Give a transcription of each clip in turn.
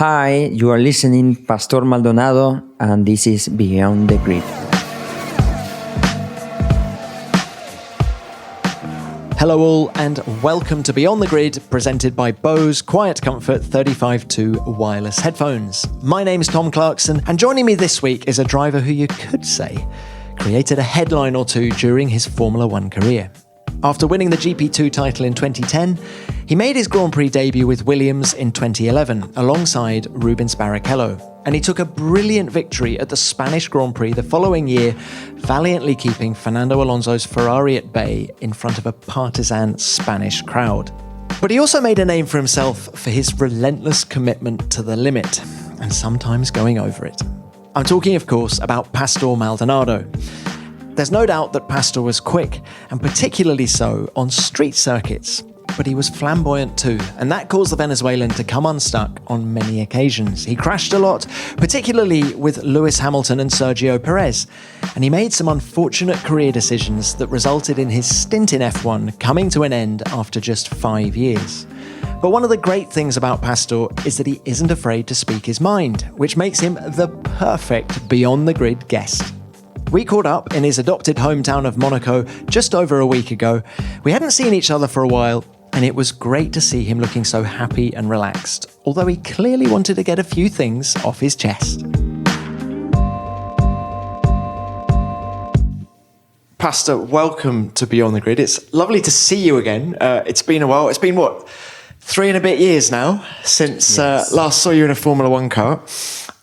Hi, you are listening Pastor Maldonado, and this is Beyond the Grid. Hello all, and welcome to Beyond the Grid, presented by Bose Quiet Comfort 35.2 wireless headphones. My name's Tom Clarkson, and joining me this week is a driver who you could say created a headline or two during his Formula One career. After winning the GP2 title in 2010, he made his Grand Prix debut with Williams in 2011 alongside Rubens Barrichello, and he took a brilliant victory at the Spanish Grand Prix the following year, valiantly keeping Fernando Alonso's Ferrari at bay in front of a partisan Spanish crowd. But he also made a name for himself for his relentless commitment to the limit, and sometimes going over it. I'm talking, of course, about Pastor Maldonado. There's no doubt that Pastor was quick, and particularly so on street circuits. But he was flamboyant too, and that caused the Venezuelan to come unstuck on many occasions. He crashed a lot, particularly with Lewis Hamilton and Sergio Perez, and he made some unfortunate career decisions that resulted in his stint in F1 coming to an end after just 5 years. But one of the great things about Pastor is that he isn't afraid to speak his mind, which makes him the perfect Beyond the Grid guest. We caught up in his adopted hometown of Monaco just over a week ago. We hadn't seen each other for a while, and it was great to see him looking so happy and relaxed, although he clearly wanted to get a few things off his chest. Pastor, welcome to Beyond the Grid. It's lovely to see you again. It's been a while. It's been, 3 and a bit years now since last saw you in a Formula One car.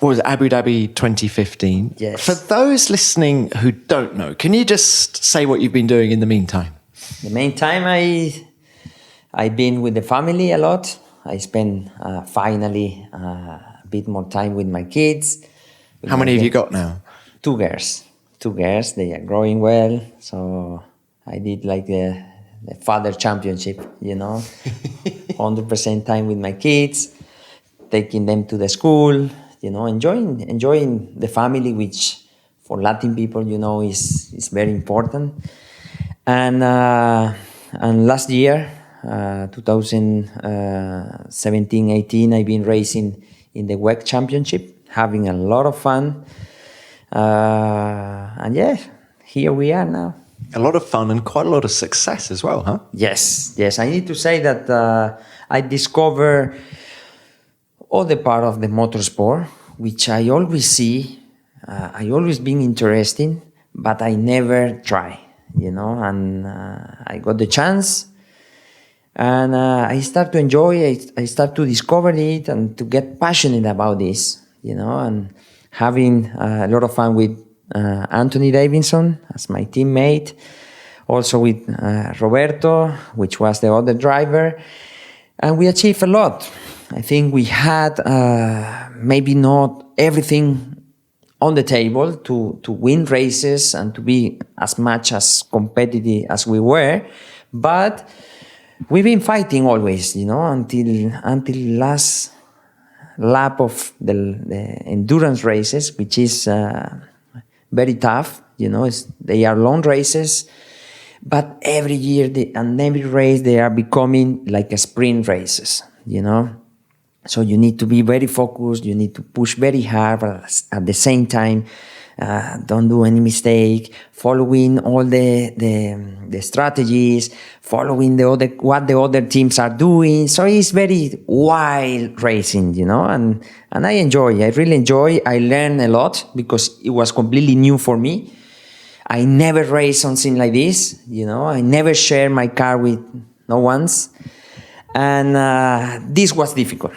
What was it, Abu Dhabi 2015? Yes. For those listening who don't know, can you just say what you've been doing in the meantime? In the meantime, I've been with the family a lot. I spend finally a bit more time with my kids. How many have you got now? 2 girls. 2 girls. They are growing well. So I did like the father championship, 100% time with my kids, taking them to the school, enjoying the family, which for Latin people, is very important. And last year, 2017-18, I've been racing in the WEC Championship, having a lot of fun. And here we are now. A lot of fun and quite a lot of success as well, huh? Yes. I need to say that I discovered other part of the motorsport, which I always see, I always been interested, but I never try, and I got the chance, and I start to enjoy it, I start to discover it and to get passionate about this, and having a lot of fun with Anthony Davidson as my teammate, also with Roberto, which was the other driver, and we achieved a lot. I think we had maybe not everything on the table to win races and to be as much as competitive as we were, but we've been fighting always, until last lap of the endurance races, which is very tough. They are long races, but every year and every race they are becoming like a sprint races. So you need to be very focused, you need to push very hard, but at the same time, don't do any mistake, following all the strategies, following what the other teams are doing. So it's very wild racing, and I really enjoy. I learn a lot because it was completely new for me. I never raced something like this, I never shared my car with no one's. And this was difficult.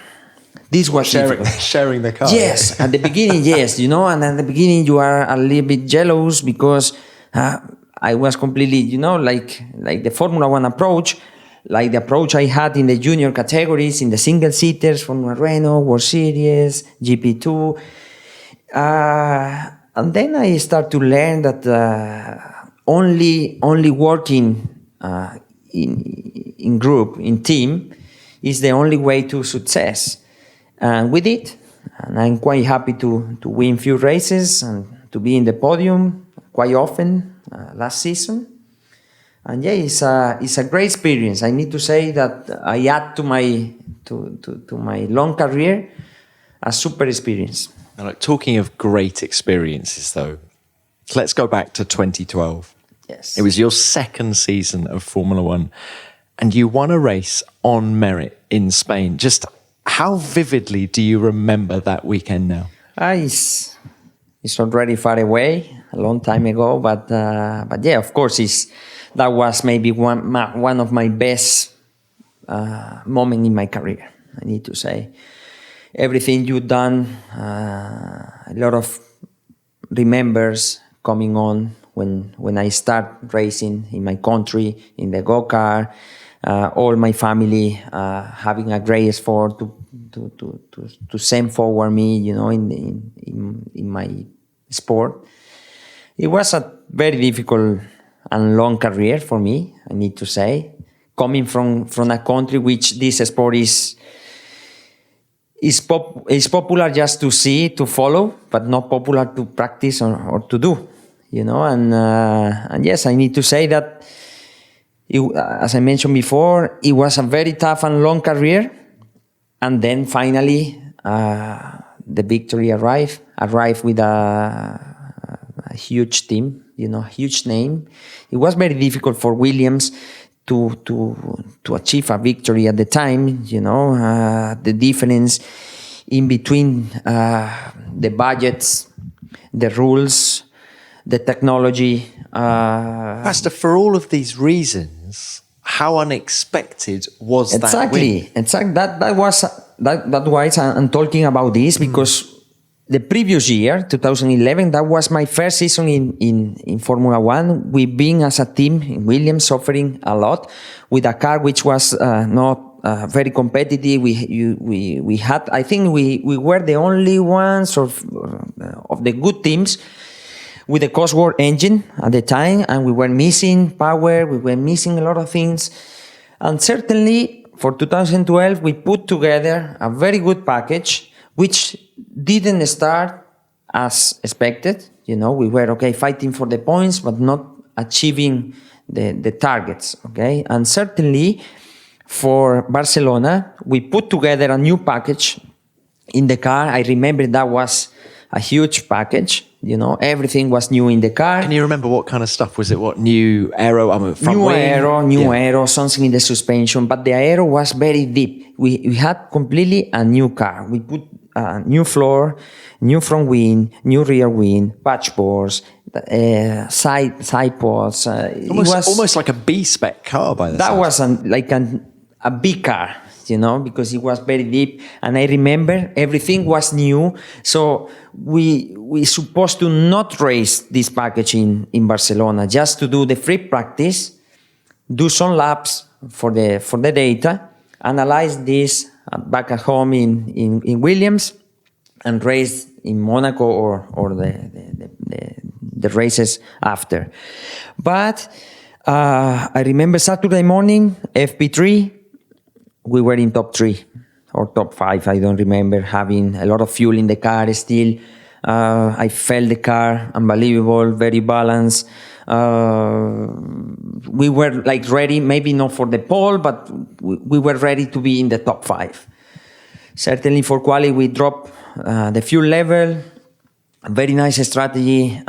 Sharing the car. Yes, at the beginning, yes, and at the beginning you are a little bit jealous because I was completely, like the Formula One approach, like the approach I had in the junior categories, in the single seaters, Formula Renault, World Series, GP2. And then I start to learn that only working in group, in team, is the only way to success. And we did, and I'm quite happy to win few races and to be in the podium quite often last season. And it's a great experience. I need to say that I add to my long career a super experience. Now, like, talking of great experiences, though, let's go back to 2012. Yes. It was your second season of Formula One, and you won a race on merit in Spain. Just how vividly do you remember that weekend now? It's already far away, a long time ago, but yeah, of course, that was maybe one of my best moments in my career, I need to say. Everything you've done, a lot of remembers coming on when I start racing in my country, in the go-kart, all my family having a great effort to send forward me, in my sport. It was a very difficult and long career for me, I need to say, coming from a country which this sport is popular just to see, to follow, but not popular to practice or to do, and yes, I need to say that as I mentioned before, it was a very tough and long career, and then finally the victory arrived with a huge team, huge name. It was very difficult for Williams to achieve a victory at the time. The difference in between the budgets, the rules, the technology. Pastor, for all of these reasons, how unexpected was that win? Exactly. That why I'm talking about this, because the previous year, 2011, that was my first season in Formula One. We've been as a team in Williams suffering a lot with a car which was not very competitive. We had, I think we were the only ones of the good teams with the Cosworth engine at the time, and we were missing power, we were missing a lot of things. And certainly for 2012, we put together a very good package, which didn't start as expected. We were, fighting for the points, but not achieving the targets, And certainly for Barcelona, we put together a new package in the car. I remember that was a huge package. Everything was new in the car. Can you remember what kind of stuff was it? What new aero? Front new wing? Aero, something in the suspension, but the aero was very deep. We had completely a new car. We put a new floor, new front wing, new rear wing, patch boards, side pods. It was almost like a B-spec car by the That sound. was like a big car, because it was very deep. And I remember everything was new. So we supposed to not race this package in Barcelona, just to do the free practice, do some laps for the data, analyze this back at home in Williams, and race in Monaco or the races after. But I remember Saturday morning, FP3, we were in top 3 or top 5. I don't remember, having a lot of fuel in the car still. I felt the car unbelievable, very balanced. We were ready, maybe not for the pole, but we were ready to be in the top 5. Certainly for quali, we dropped the fuel level. A very nice strategy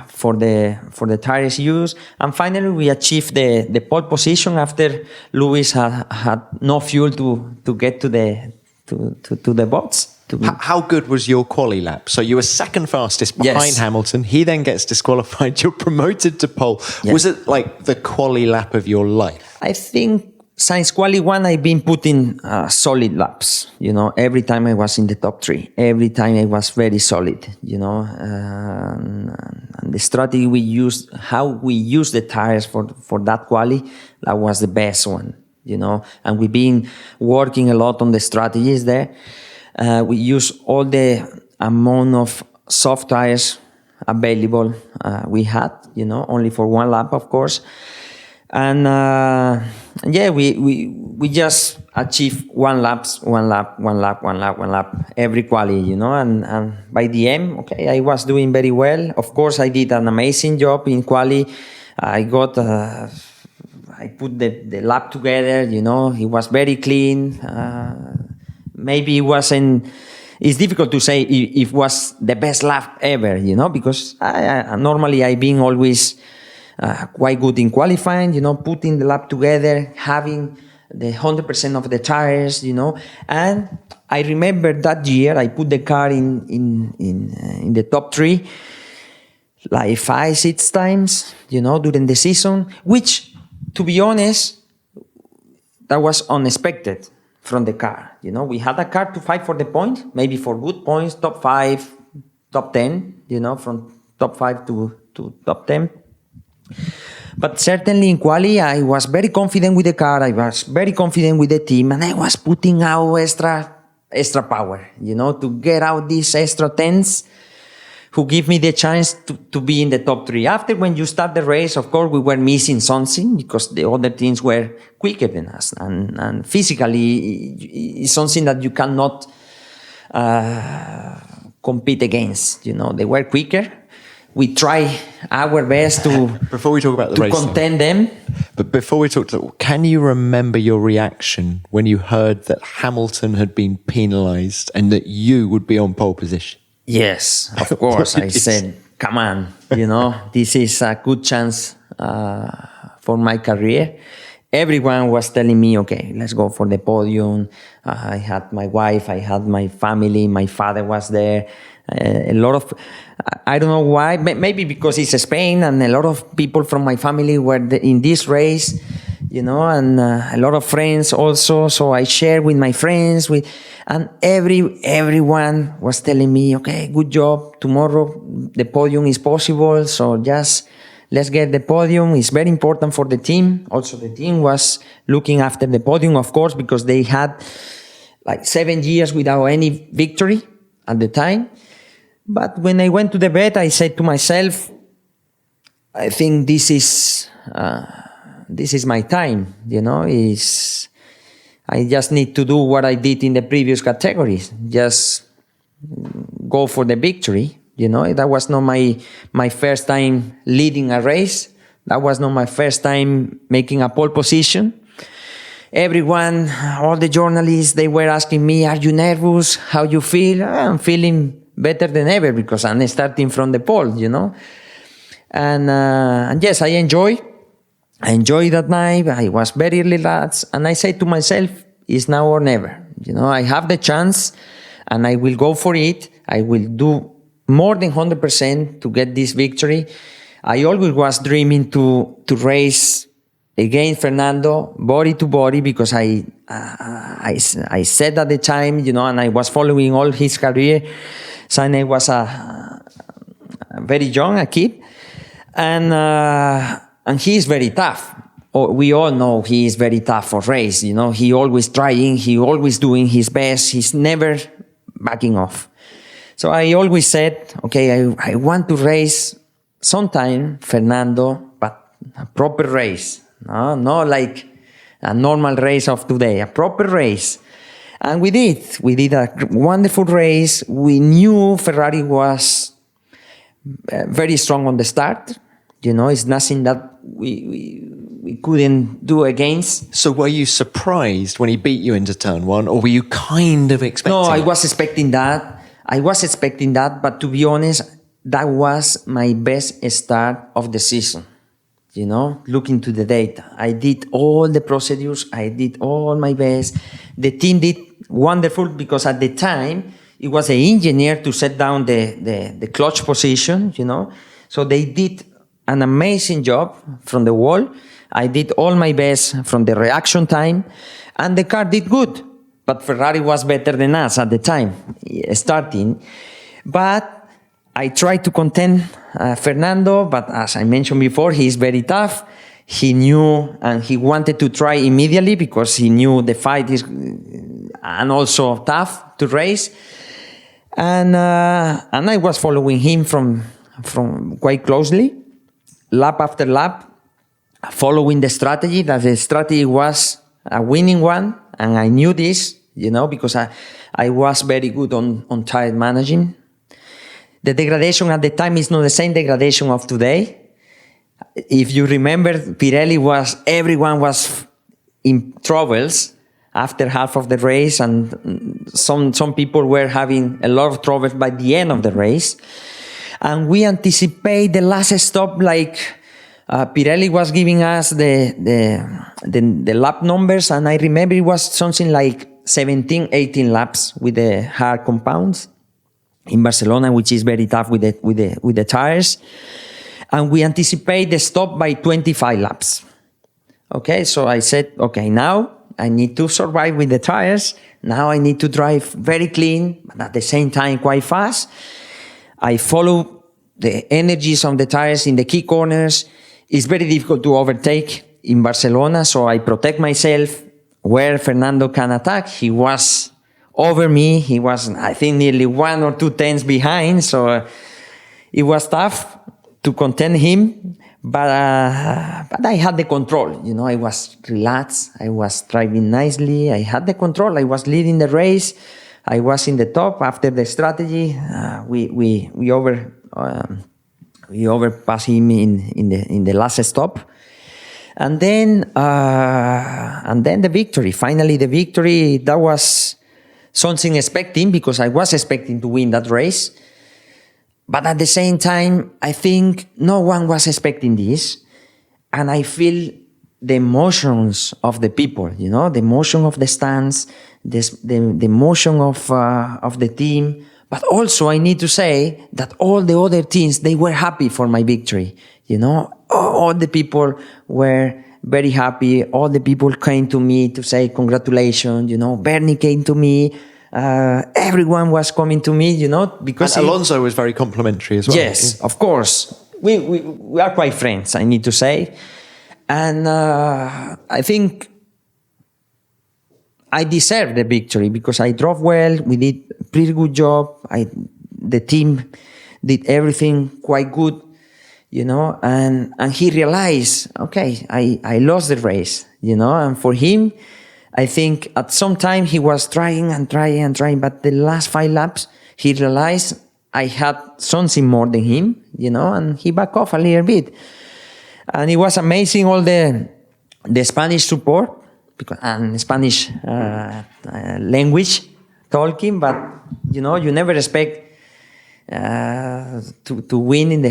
for the tires use, and finally we achieved the pole position after Lewis had no fuel to get to the box. How good was your quali lap? So you were second fastest behind Yes. Hamilton. He then gets disqualified. You're promoted to pole. Yes. Was it like the quali lap of your life? I think since quali 1, I've been putting solid laps. Every time I was in the top 3, every time I was very solid. And the strategy we used, how we used the tires for that quali, that was the best one. And we've been working a lot on the strategies there. We use all the amount of soft tires available we had. Only for one lap, of course. And we just achieved one lap every quali, and by the end, I was doing very well. Of course, I did an amazing job in quali. I put the lap together, it was very clean. Maybe it wasn't it's difficult to say if it was the best lap ever, because normally I've been always quite good in qualifying, putting the lap together, having the 100% of the tires, and I remember that year I put the car in the top 3 like 5-6 times, during the season, which, to be honest, that was unexpected from the car. We had a car to fight for the point, maybe for good points, top 5, top 10, from top 5 to top 10. But certainly in quali, I was very confident with the car, I was very confident with the team, and I was putting out extra power, to get out these extra tens who give me the chance to be in the top 3. After, when you start the race, of course, we were missing something because the other teams were quicker than us. And physically, it's something that you cannot compete against. They were quicker. We try our best to before we talk about the race, contain them. But before we talk, can you remember your reaction when you heard that Hamilton had been penalised and that you would be on pole position? Yes, of course. I said, come on, this is a good chance for my career. Everyone was telling me, okay, let's go for the podium. I had my wife, I had my family, my father was there. A lot of, I don't know why, maybe because it's Spain and a lot of people from my family were in this race, and a lot of friends also. So I shared with my friends, and everyone was telling me, okay, good job. Tomorrow the podium is possible. So just let's get the podium. It's very important for the team. Also, the team was looking after the podium, of course, because they had like 7 years without any victory at the time. But when I went to the bed, I said to myself, I think this is my time. I just need to do what I did in the previous categories. Just go for the victory. That was not my first time leading a race. That was not my first time making a pole position. Everyone, all the journalists, they were asking me, are you nervous? How you feel? I'm feeling better than ever because I'm starting from the pole, And yes, I enjoyed that night. I was very relaxed. And I said to myself, it's now or never. I have the chance and I will go for it. I will do more than 100% to get this victory. I always was dreaming to race against Fernando, body to body, because I said at the time, and I was following all his career. Since I was very young, a kid, and he is very tough. We all know he is very tough for race. He always trying, he always doing his best. He's never backing off. So I always said, okay, I want to race sometime Fernando, but a proper race, not like a normal race of today, a proper race. And we did a wonderful race. We knew Ferrari was very strong on the start. It's nothing that we couldn't do against. So were you surprised when he beat you into turn 1, or were you kind of expecting No, I was expecting that. But to be honest, that was my best start of the season. Looking to the data. I did all the procedures. I did all my best. The team did wonderful because at the time, it was an engineer to set down the clutch position, So they did an amazing job from the wall. I did all my best from the reaction time. And the car did good. But Ferrari was better than us at the time, starting. But I tried to contain Fernando, but as I mentioned before, he is very tough. He knew and he wanted to try immediately because he knew the fight is and also tough to race. And I was following him from quite closely, lap after lap, following the strategy. That the strategy was a winning one, and I knew this, because I was very good on tire managing. The degradation at the time is not the same degradation of today. If you remember, everyone was in troubles, after half of the race, and some people were having a lot of trouble by the end of the race. And we anticipate the last stop, like Pirelli was giving us the lap numbers, and I remember it was something like 17, 18 laps with the hard compounds in Barcelona, which is very tough with the tires. And we anticipate the stop by 25 laps. Okay, so I said, okay, now I need to survive with the tires. Now I need to drive very clean, but at the same time quite fast. I follow the energies of the tires in the key corners. It's very difficult to overtake in Barcelona, so I protect myself where Fernando can attack. He was over me. He was, I think, nearly 1 or 2 tenths behind, so it was tough to contend him. But I had the control. I was relaxed. I was driving nicely. I had the control. I was leading the race. I was in the top. After the strategy, we overpassed him in the last stop, and then the victory. Finally, the victory. That was something expecting, because I was expecting to win that race. But at the same time, I think no one was expecting this, and I feel the emotions of the people. The emotion of the stands, the emotion of the team. But also, I need to say that all the other teams, they were happy for my victory. All the people were very happy. All the people came to me to say congratulations. Bernie came to me. Everyone was coming to me, because and Alonso was very complimentary as well. Yes, of course. We are quite friends, I need to say. And I think I deserved the victory because I drove well. We did a pretty good job. The team did everything quite good, and he realized, okay, I lost the race, and for him, I think at some time he was trying, but the last 5 laps, he realized I had something more than him, and he backed off a little bit. And it was amazing, all the Spanish support, and Spanish language talking, but, you never expect to win in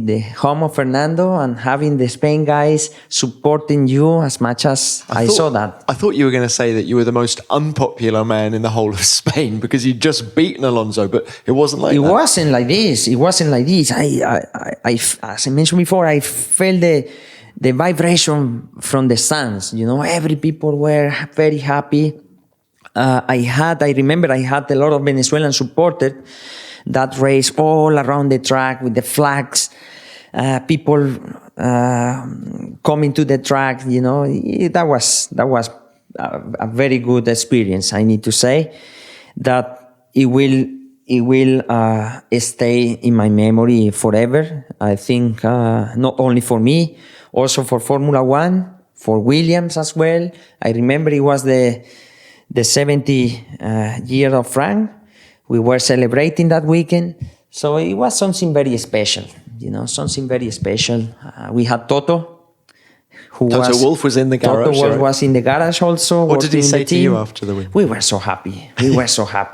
the home of Fernando, and having the Spain guys supporting you as much as I saw that. I thought you were going to say that you were the most unpopular man in the whole of Spain because you'd just beaten Alonso, but it wasn't like that. It wasn't like this. I as I mentioned before, I felt the vibration from the stands. Every people were very happy. I remember I had a lot of Venezuelan supporters that race all around the track with the flags, people coming to the track. That was a very good experience. I need to say that it will stay in my memory forever. I think not only for me, also for Formula One, for Williams as well. I remember it was the 70th year of Frank. We were celebrating that weekend, so it was something very special. Something very special. We had Toto, Toto Wolff was in the garage. Toto Wolff was in the garage also. What did he say to you after the win? We were so happy.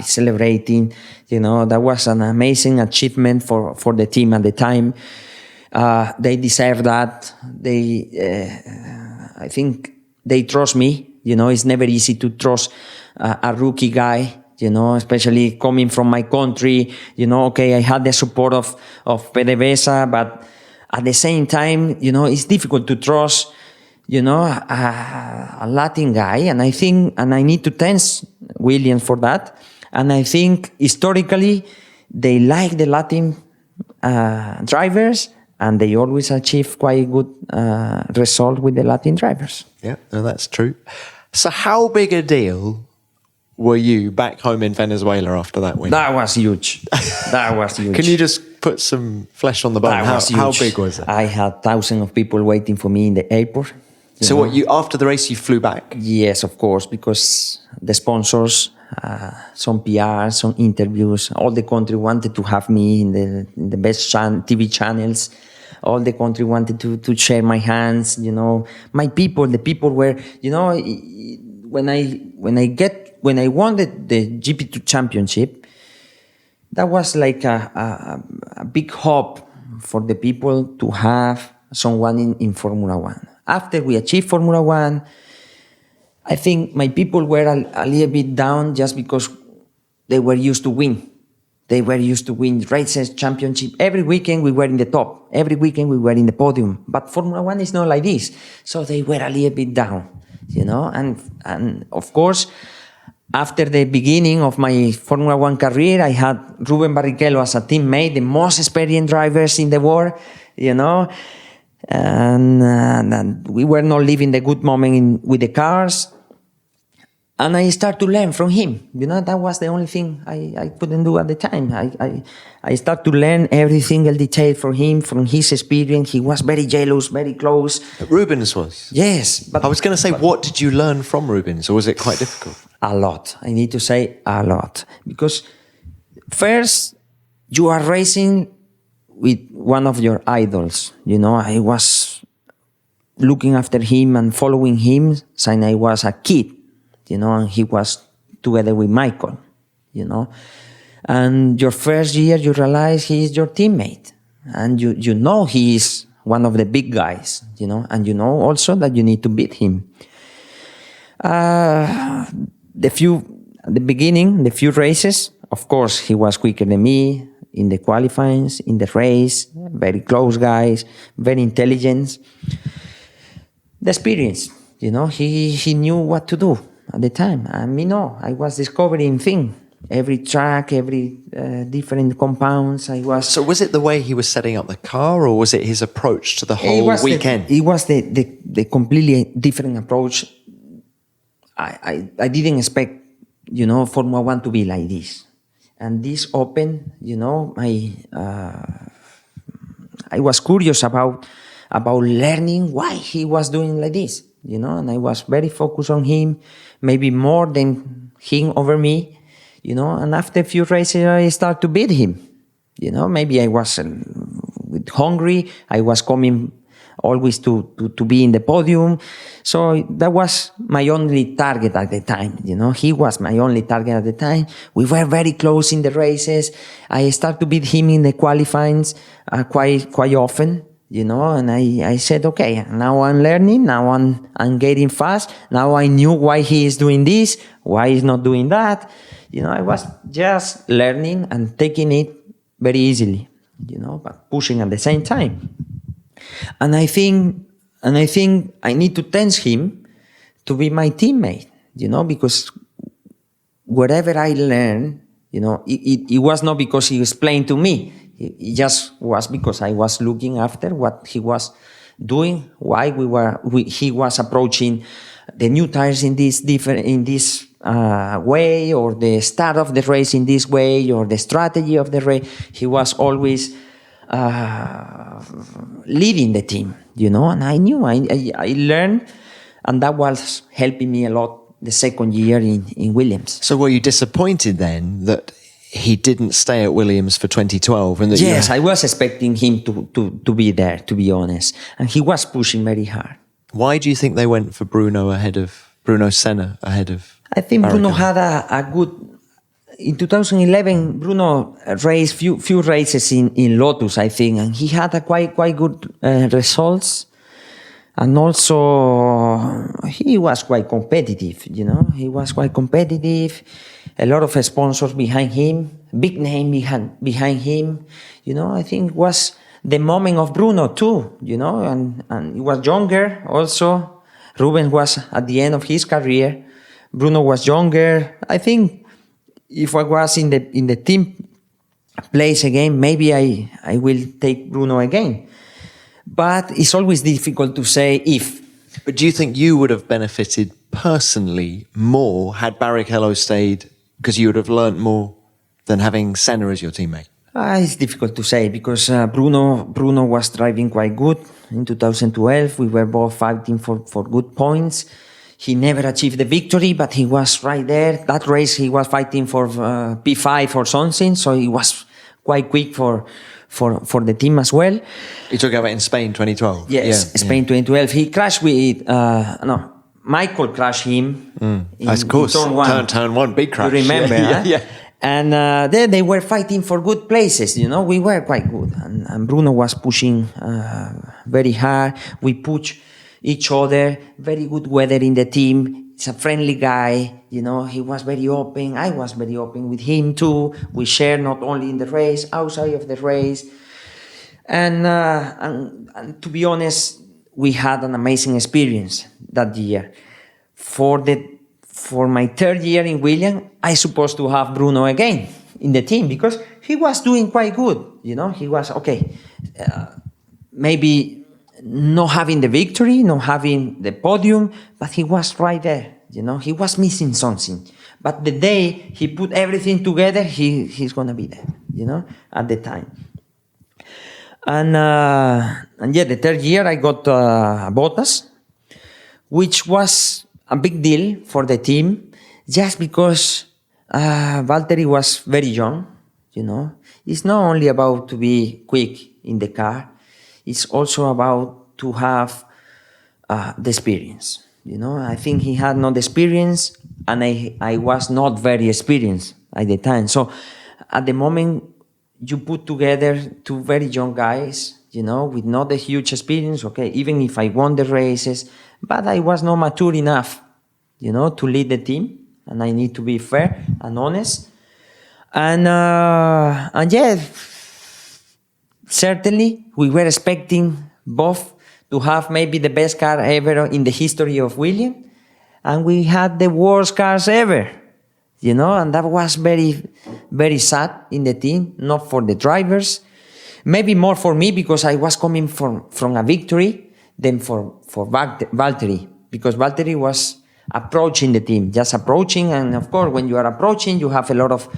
Celebrating. That was an amazing achievement for the team at the time. They deserve that. I think they trust me. It's never easy to trust a rookie guy. Especially coming from my country. Okay, I had the support of PDVSA, but at the same time, it's difficult to trust, a Latin guy. And I think, and I need to thank Williams for that. And I think historically, they like the Latin drivers, and they always achieve quite good result with the Latin drivers. Yeah, no, that's true. So how big a deal were you back home in Venezuela after that win? That was huge. Can you just put some flesh on the bone? How big was it? I had thousands of people waiting for me in the airport. So after the race, you flew back? Yes, of course, because the sponsors, some PR, some interviews, all the country wanted to have me in the best TV channels. All the country wanted to share my hands, my people. The people were, when I won the GP2 championship, that was like a big hope for the people to have someone in Formula One. After we achieved Formula One, I think my people were a little bit down just because they were used to win. They were used to win races, championship. Every weekend we were in the top. Every weekend we were in the podium. But Formula One is not like this. So they were a little bit down, And of course, after the beginning of my Formula One career, I had Ruben Barrichello as a teammate, the most experienced drivers in the world, And we were not living the good moment with the cars. And I started to learn from him. That was the only thing I couldn't do at the time. I started to learn every single detail from him, from his experience. He was very jealous, very close. Rubens was? Yes. But I was going to say, what did you learn from Rubens, or was it quite difficult? A lot. I need to say a lot. Because first, you are racing with one of your idols. I was looking after him and following him since I was a kid. And he was together with Michael, And your first year, you realize he is your teammate. And you know he is one of the big guys, And you know also that you need to beat him. At the few races, of course, he was quicker than me in the qualifyings, in the race, very close guys, very intelligent. The experience, he knew what to do at the time. And me, no, I was discovering things. Every track, every different compounds. So was it the way he was setting up the car, or was it his approach to the whole weekend? It was the completely different approach. I didn't expect, Formula One to be like this. And this opened, I was curious about learning why he was doing like this, and I was very focused on him, maybe more than him over me, and after a few races, I started to beat him, maybe I was hungry, I was coming always to be in the podium, so that was my only target at the time, he was my only target at the time. We were very close in the races. I started to beat him in the qualifyings quite often, and I said, okay, now I'm learning, now I'm getting fast, now I knew why he is doing this, why he's not doing that. I was just learning and taking it very easily, but pushing at the same time. And I think I need to thank him to be my teammate, because whatever I learned, it was not because he was playing to me. It just was because I was looking after what he was doing, why he was approaching the new tires in this way, or the start of the race in this way, or the strategy of the race. He was always leading the team, and I knew, I learned, and that was helping me a lot the second year in Williams. So were you disappointed then that he didn't stay at Williams for 2012? And that yes, I was expecting him to be there, to be honest, and he was pushing very hard. Why do you think they went for Bruno Senna ahead of I think Barrichello? Bruno had a good... In 2011, Bruno raced few races in Lotus, I think, and he had a quite good results. And also, he was quite competitive, He was quite competitive. A lot of sponsors behind him, big name behind him. I think it was the moment of Bruno too, and he was younger also. Ruben was at the end of his career. Bruno was younger. I think if I was in the team place again, maybe I will take Bruno again. But it's always difficult to say if. But do you think you would have benefited personally more had Barrichello stayed, because you would have learnt more than having Senna as your teammate? It's difficult to say, because Bruno was driving quite good in 2012. We were both fighting for good points. He never achieved the victory, but he was right there. That race, he was fighting for P5 or something, so he was quite quick for the team as well. You talking about in Spain 2012? Yes, Spain 2012. He crashed with Michael crashed him Of course, in turn one. turn one, big crash. You remember, Yeah, huh? yeah. And then they were fighting for good places, we were quite good. And Bruno was pushing very hard. We push each other, very good weather in the team. He's a friendly guy, he was very open. I was very open with him too. We shared not only in the race, outside of the race. And to be honest, we had an amazing experience that year. For my third year in Williams, I supposed to have Bruno again in the team because he was doing quite good. He was okay. Maybe not having the victory, not having the podium, but he was right there. He was missing something. But the day he put everything together, he's gonna be there. At the time. And yeah, the third year I got Bottas, which was a big deal for the team, just because Valtteri was very young. It's not only about to be quick in the car; it's also about to have the experience. I think he had no experience, and I was not very experienced at the time. So at the moment, you put together two very young guys, with not a huge experience, okay, even if I won the races, but I was not mature enough, to lead the team, and I need to be fair and honest. And yeah, certainly we were expecting both to have maybe the best car ever in the history of Williams, and we had the worst cars ever. And that was very, very sad in the team, not for the drivers, maybe more for me because I was coming from a victory than for Valtteri, because Valtteri was approaching the team, just approaching, and of course when you are approaching you have a lot of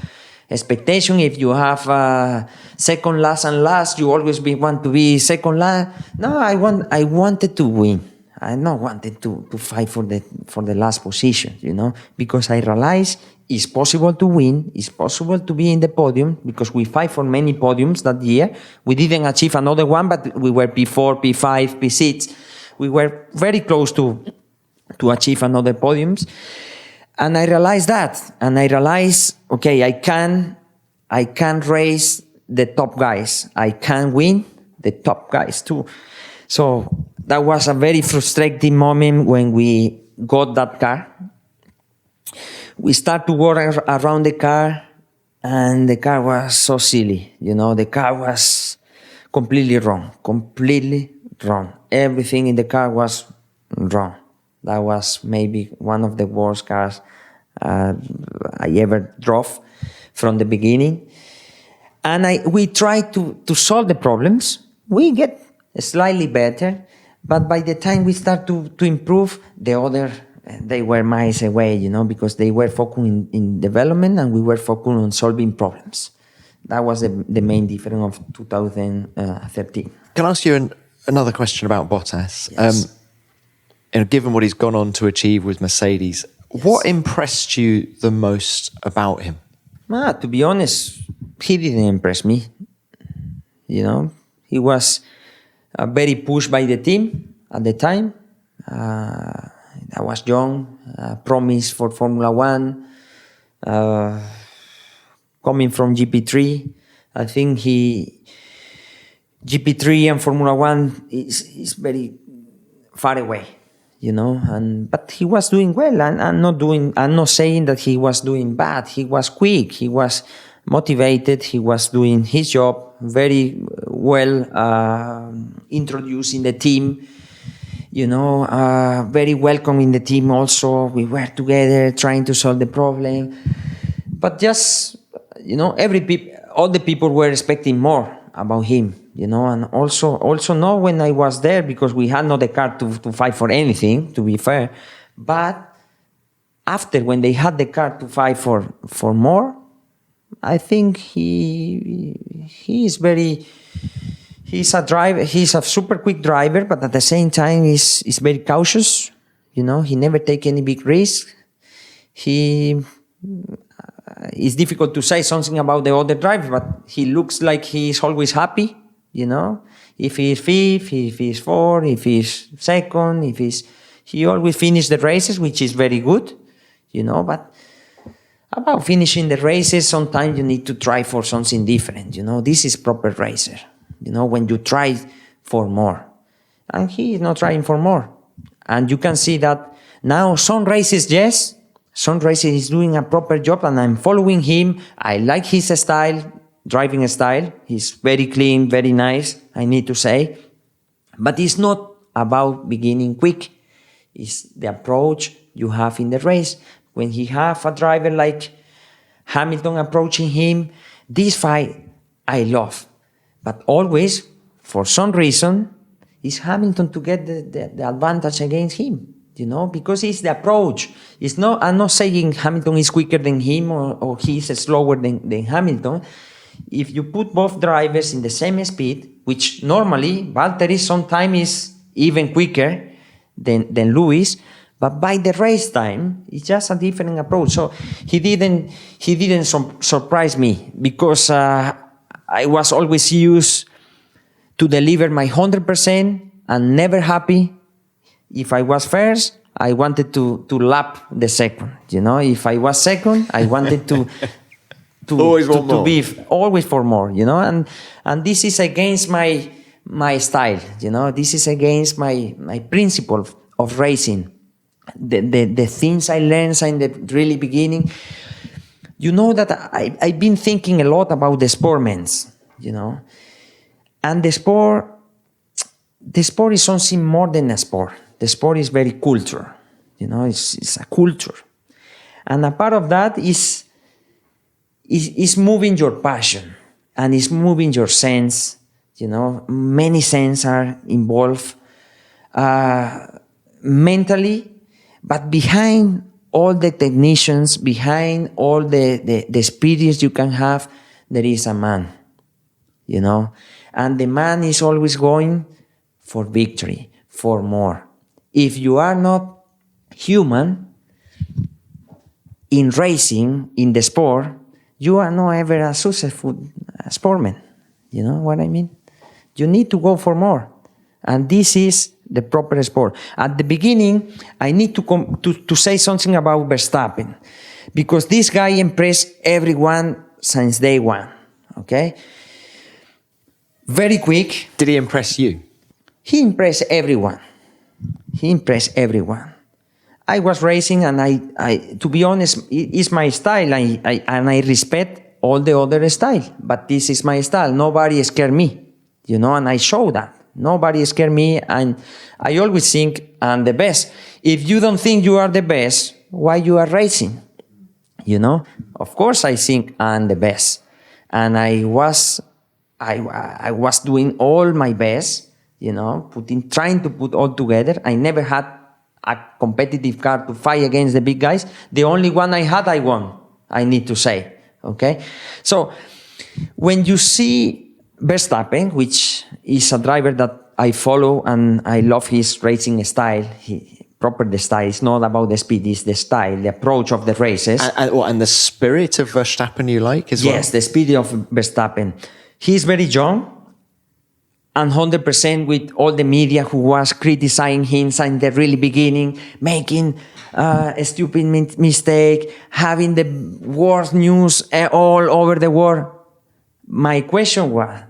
expectation. If you have second last and last, you always want to be second last. No, I wanted to win. I not wanted to fight for the last position, because I realized it's possible to win, it's possible to be in the podium, because we fight for many podiums that year. We didn't achieve another one, but we were P4, P5, P6. We were very close to achieve another podiums. And I realized that, and I realized, okay, I can race the top guys. I can win the top guys too. So that was a very frustrating moment when we got that car. We start to work around the car, and the car was so silly. The car was completely wrong. Everything in the car was wrong. That was maybe one of the worst cars I ever drove from the beginning. And we tried to solve the problems. We get slightly better, but by the time we start to improve, they were miles away, because they were focusing in development and we were focusing on solving problems. That was the main difference of 2013. Can I ask you another question about Bottas? Yes. Given what he's gone on to achieve with Mercedes, Yes. What impressed you the most about him? To be honest, he didn't impress me. He was very pushed by the team at the time. I was young, promised for Formula One, coming from GP3. I think GP3 and Formula One is very far away, but he was doing well. I'm not saying that he was doing bad. He was quick, he was motivated, he was doing his job very well, introducing the team, very welcome in the team also. We were together trying to solve the problem. But just, all the people were expecting more about him, and also not when I was there, because we had not the car to fight for anything, to be fair. But after, when they had the car to fight for more, I think he's a driver. He's a super quick driver, but at the same time, he's very cautious. He never take any big risk. It's difficult to say something about the other driver, but he looks like he's always happy. If he's fifth, if he's fourth, if he's second, He always finishes the races, which is very good, but about finishing the races, sometimes you need to try for something different, This is proper racer, when you try for more. And he is not trying for more. And you can see that now some races, yes, some races he's doing a proper job and I'm following him. I like his style, driving style. He's very clean, very nice, I need to say. But it's not about beginning quick. It's the approach you have in the race. When he have a driver like Hamilton approaching him, this fight I love. But always, for some reason, it's Hamilton to get the advantage against him, because it's the approach. I'm not saying Hamilton is quicker than him or he's slower than Hamilton. If you put both drivers in the same speed, which normally Valtteri sometimes is even quicker than Lewis, but by the race time, it's just a different approach. So he didn't surprise me because I was always used to deliver my 100% and never happy. If I was first, I wanted to lap the second. If I was second, I wanted to be always for more. And this is against my style. This is against my principle of racing. The things I learned in the really beginning. That I've been thinking a lot about the sportmen, and the sport is something more than a sport. The sport is very culture, it's a culture, and a part of that is moving your passion and is moving your sense. Many senses are involved mentally. But behind all the technicians, behind all the experience you can have, there is a man, And the man is always going for victory, for more. If you are not human in racing, in the sport, you are not ever a successful sportsman. You know what I mean? You need to go for more. And this is the proper sport. At the beginning, I need to say something about Verstappen, because this guy impressed everyone since day one, okay? Very quick. Did he impress you? He impressed everyone. I was racing, and I to be honest, it's my style, and I respect all the other style, but this is my style. Nobody scared me, and I show that. Nobody scared me, and I always think I'm the best. If you don't think you are the best, why you are racing? Of course I think I'm the best, and I was doing all my best, trying to put all together. I never had a competitive car to fight against the big guys. The only one I had, I won, I need to say, okay? So when you see Verstappen, which is a driver that I follow and I love his racing style, the style. It's not about the speed, it's the style, the approach of the races. And the spirit of Verstappen you like as well? Yes, the spirit of Verstappen. He's very young, and 100% with all the media who was criticizing him in the really beginning, making a stupid mistake, having the worst news all over the world. My question was,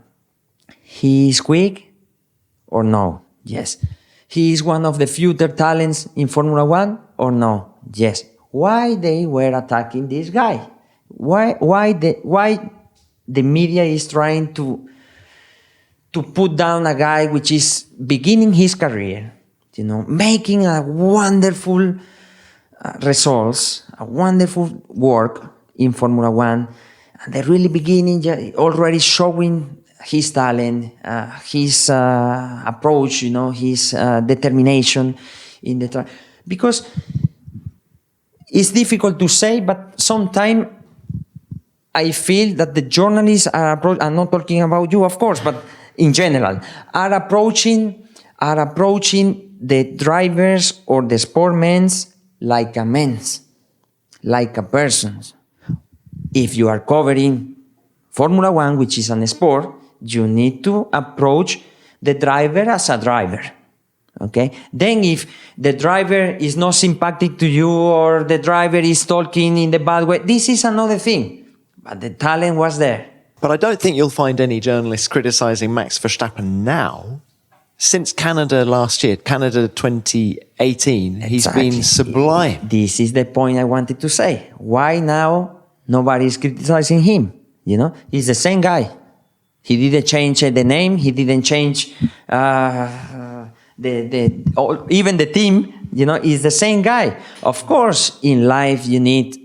he is quick or no? Yes. He is one of the future talents in Formula 1 or no? Yes. Why they were attacking this guy? Why the media is trying to put down a guy which is beginning his career, making a wonderful results, a wonderful work in Formula 1, and the really beginning already showing his talent, his approach, his determination in the because it's difficult to say, but sometimes I feel that the journalists I'm not talking about you, of course, but in general, are approaching the drivers or the sportmen like a man, like a person. If you are covering Formula 1, which is a sport, you need to approach the driver as a driver. Okay. Then if the driver is not sympathetic to you or the driver is talking in the bad way, this is another thing. But the talent was there. But I don't think you'll find any journalists criticising Max Verstappen now. Since Canada last year, Canada 2018, he's been sublime. This is the point I wanted to say. Why now nobody is criticizing him? You know, he's the same guy. He didn't change the name. He didn't change even the team. You know, he's the same guy. Of course, in life you need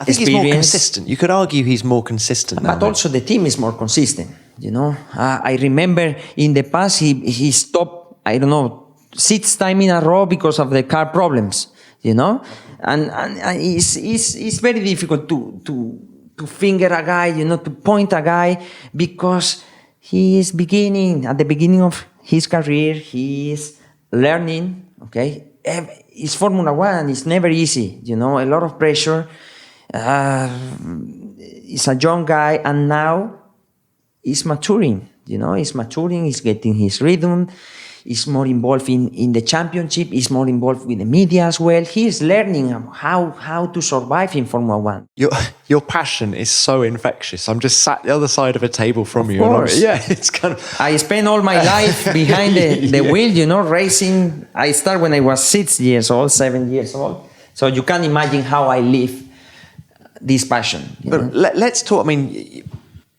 I think experience. he's more consistent. You could argue he's more consistent now. But also the team is more consistent. You know, I remember in the past he stopped, I don't know, 6 times in a row because of the car problems. You know, and it's very difficult to finger a guy, you know, to point a guy, because he is at the beginning of his career, he is learning, okay? It's Formula One, it's never easy, you know, a lot of pressure. He's a young guy, and now he's maturing, you know, he's getting his rhythm. He's more involved in the championship. He's more involved with the media as well. He's learning how to survive in Formula One. Your passion is so infectious. I'm just sat the other side of a table from you. Course. It's kind of. I spent all my life behind the wheel, you know, racing. I started when I was 7 years old. So you can imagine how I live this passion. But let's talk. I mean,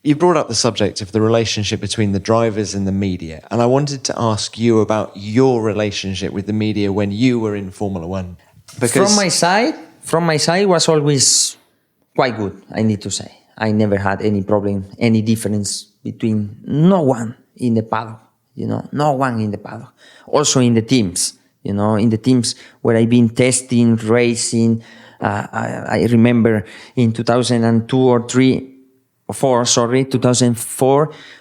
you brought up the subject of the relationship between the drivers and the media, and I wanted to ask you about your relationship with the media when you were in Formula One. Because from my side, it was always quite good, I need to say. I never had any problem, any difference between no one in the paddock, you know, no one in the paddock. Also in the teams, you know, in the teams where I've been testing, racing. I remember in 2004,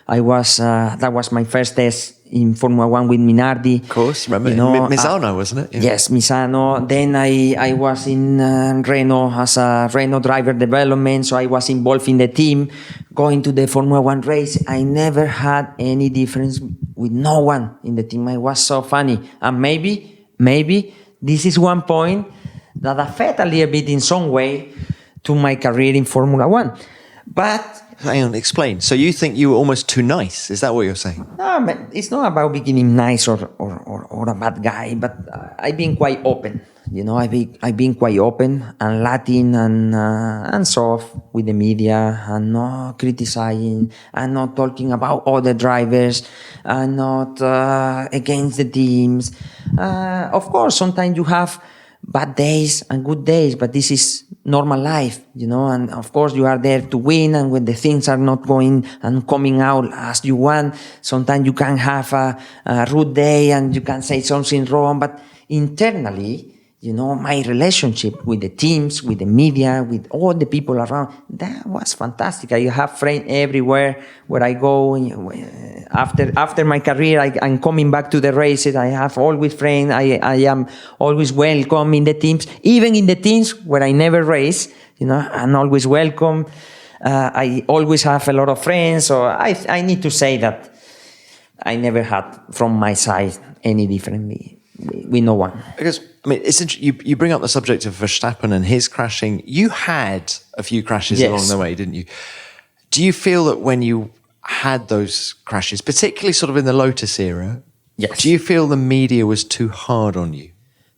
I was that was my first test in Formula One with Minardi. Of course, remember, you know, Misano, wasn't it? Yeah. Yes, Misano. Then I was in Renault as a Renault driver development, so I was involved in the team, going to the Formula One race. I never had any difference with no one in the team. It was so funny. And maybe this is one point that affected a little bit in some way to my career in Formula One. But hang on, explain. So you think you were almost too nice? Is that what you're saying? no, it's not about being nice or a bad guy, but I've been quite open. You know, I've been quite open and Latin and soft with the media, and not criticizing, and not talking about other drivers, and not against the teams. Of course, sometimes you have bad days and good days, but this is normal life, you know, and of course you are there to win, and when the things are not going and coming out as you want, sometimes you can have a rude day and you can say something wrong, but internally, you know, my relationship with the teams, with the media, with all the people around, that was fantastic. I have friends everywhere where I go. After my career, I'm coming back to the races. I have always friends. I am always welcome in the teams, even in the teams where I never race. You know, I'm always welcome. I always have a lot of friends. So I need to say that I never had from my side any different with no one. Because, I mean, it's you bring up the subject of Verstappen and his crashing. You had a few crashes along the way, didn't you? Do you feel that when you had those crashes, particularly sort of in the Lotus era, do you feel the media was too hard on you?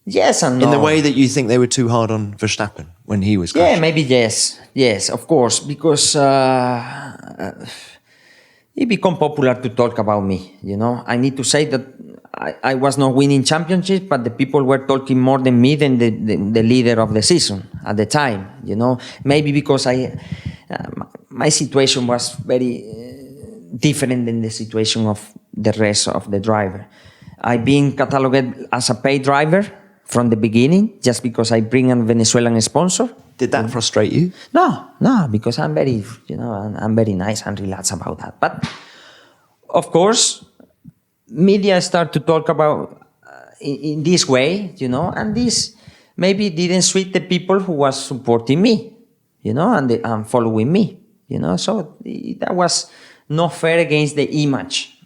Yes and no. In the way that you think they were too hard on Verstappen when he was crashing? Yeah, maybe yes. Yes, of course, because it became popular to talk about me, you know. I need to say that I was not winning championships, but the people were talking more than me than the leader of the season at the time, you know. Maybe because my situation was very different than the situation of the rest of the driver. I've been catalogued as a paid driver from the beginning, just because I bring a Venezuelan sponsor. Did that frustrate you? No, because I'm very, you know, I'm very nice and relaxed about that. But of course, media start to talk about in this way, you know, and this maybe didn't suit the people who was supporting me, you know, and following me, you know. So that was not fair against the image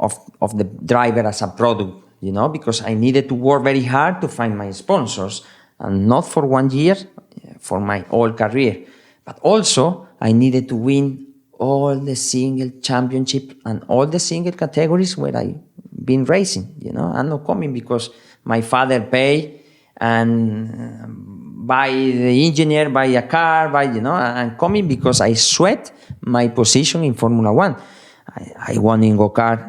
of the driver as a product, because I needed to work very hard to find my sponsors, and not for 1 year, for my whole career. But also, I needed to win all the single championship and all the single categories where I've been racing. I'm not coming because my father pay and buy the engineer, buy a car, I'm coming because I sweat my position in Formula One. I won in go-kart,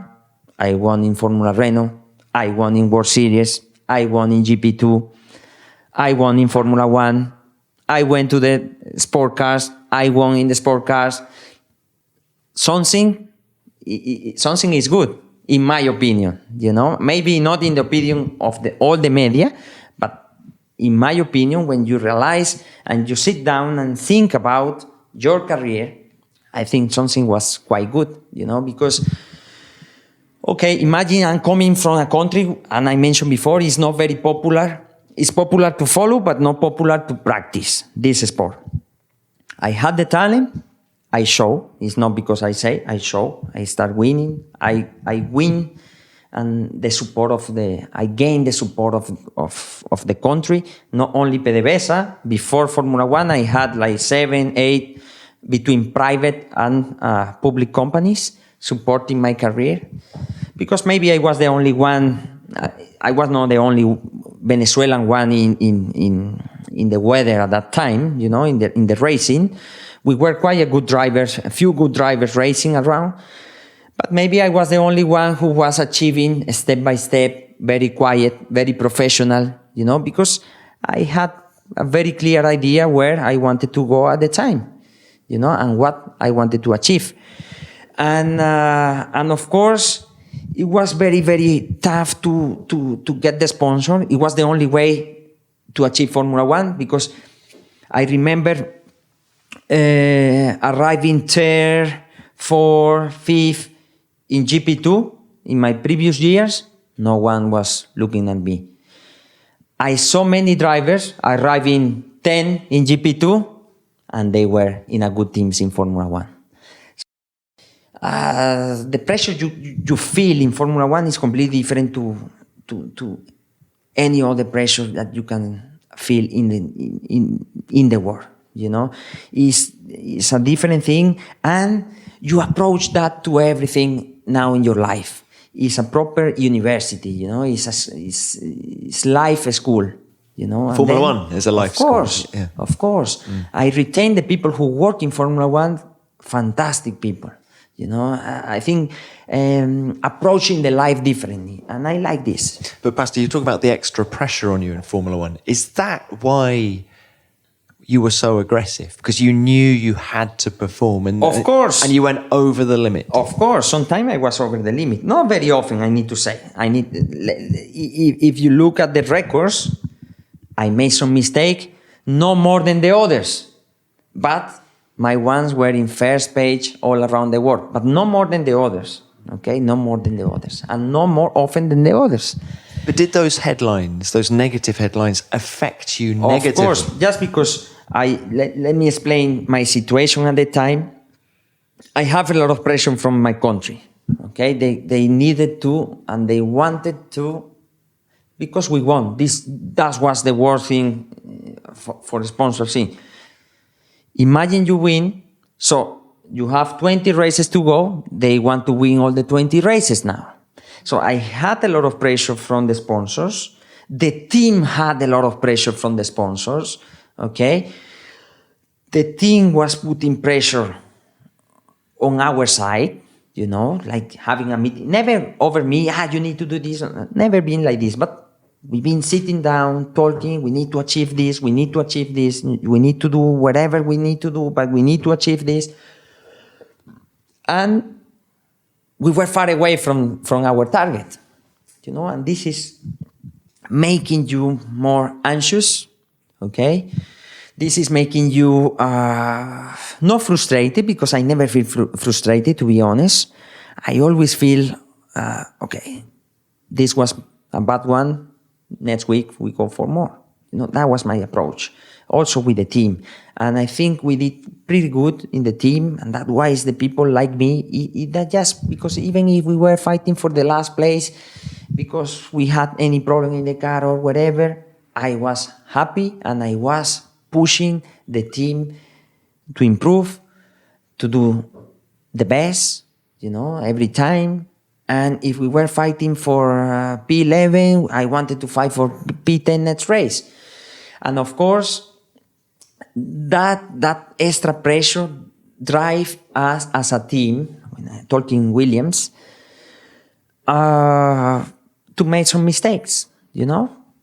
I won in Formula Renault, I won in World Series, I won in GP2, I won in Formula One, I went to the sport cars, I won in the sport cars. Something is good, in my opinion, Maybe not in the opinion of all the media, but in my opinion, when you realize and you sit down and think about your career, I think something was quite good, because, okay, imagine I'm coming from a country, and I mentioned before, it's not very popular. It's popular to follow, but not popular to practice this sport. I had the talent, I show. It's not because I say, I show. I start winning. I win, and I gain the support of the country. Not only PDVSA. Before Formula One, I had like 7, 8 between private and public companies supporting my career. Because maybe I was the only one. I was not the only Venezuelan one in the weather at that time. In the racing. We were quite a few good drivers racing around, but maybe I was the only one who was achieving step by step, very quiet, very professional, because I had a very clear idea where I wanted to go at the time, and what I wanted to achieve. And of course, it was very, very tough to get the sponsor. It was the only way to achieve Formula One, because I remember arriving third, fourth, fifth in GP2 in my previous years. No one was looking at me. I saw many drivers arriving 10 in GP2, and they were in a good teams in Formula One. The pressure you feel in Formula One is completely different to any other pressure that you can feel in the world. It's a different thing, and you approach that to everything now in your life. It's a proper university, it's life school, Formula One is a life school. Yeah. Of course. I retain the people who work in Formula One, fantastic people. I think approaching the life differently, and I like this. But Pastor, you talk about the extra pressure on you in Formula One. Is that why you were so aggressive? Because you knew you had to perform, and of course, and you went over the limit. Of course, sometimes I was over the limit. Not very often, I need to say. If you look at the records, I made some mistake, no more than the others, but my ones were in first page all around the world, but no more than the others. Okay, no more than the others, and no more often than the others. But did those headlines, those negative headlines, affect you negatively? Of course, just because let me explain my situation at the time. I have a lot of pressure from my country. Okay, they needed to, and they wanted to, because we won. That was the worst thing for the sponsorship. Imagine you win, so you have 20 races to go. They want to win all the 20 races now. So I had a lot of pressure from the sponsors. The team had a lot of pressure from the sponsors, okay? The team was putting pressure on our side, like having a meeting. Never over me, you need to do this. Never been like this, but we've been sitting down, talking, we need to achieve this, we need to achieve this, we need to do whatever we need to do, but we need to achieve this. And we were far away from our target, and this is making you more anxious, okay? This is making you not frustrated, because I never feel frustrated, to be honest. I always feel, okay, this was a bad one, next week we go for more. That was my approach. also with the team. And I think we did pretty good in the team, and that's why the people like me. That just because even if we were fighting for the last place, because we had any problem in the car or whatever, I was happy and I was pushing the team to improve, to do the best, every time. And if we were fighting for P11, I wanted to fight for P10 next race. And of course, that extra pressure drive us as a team, when I'm talking Williams, to make some mistakes,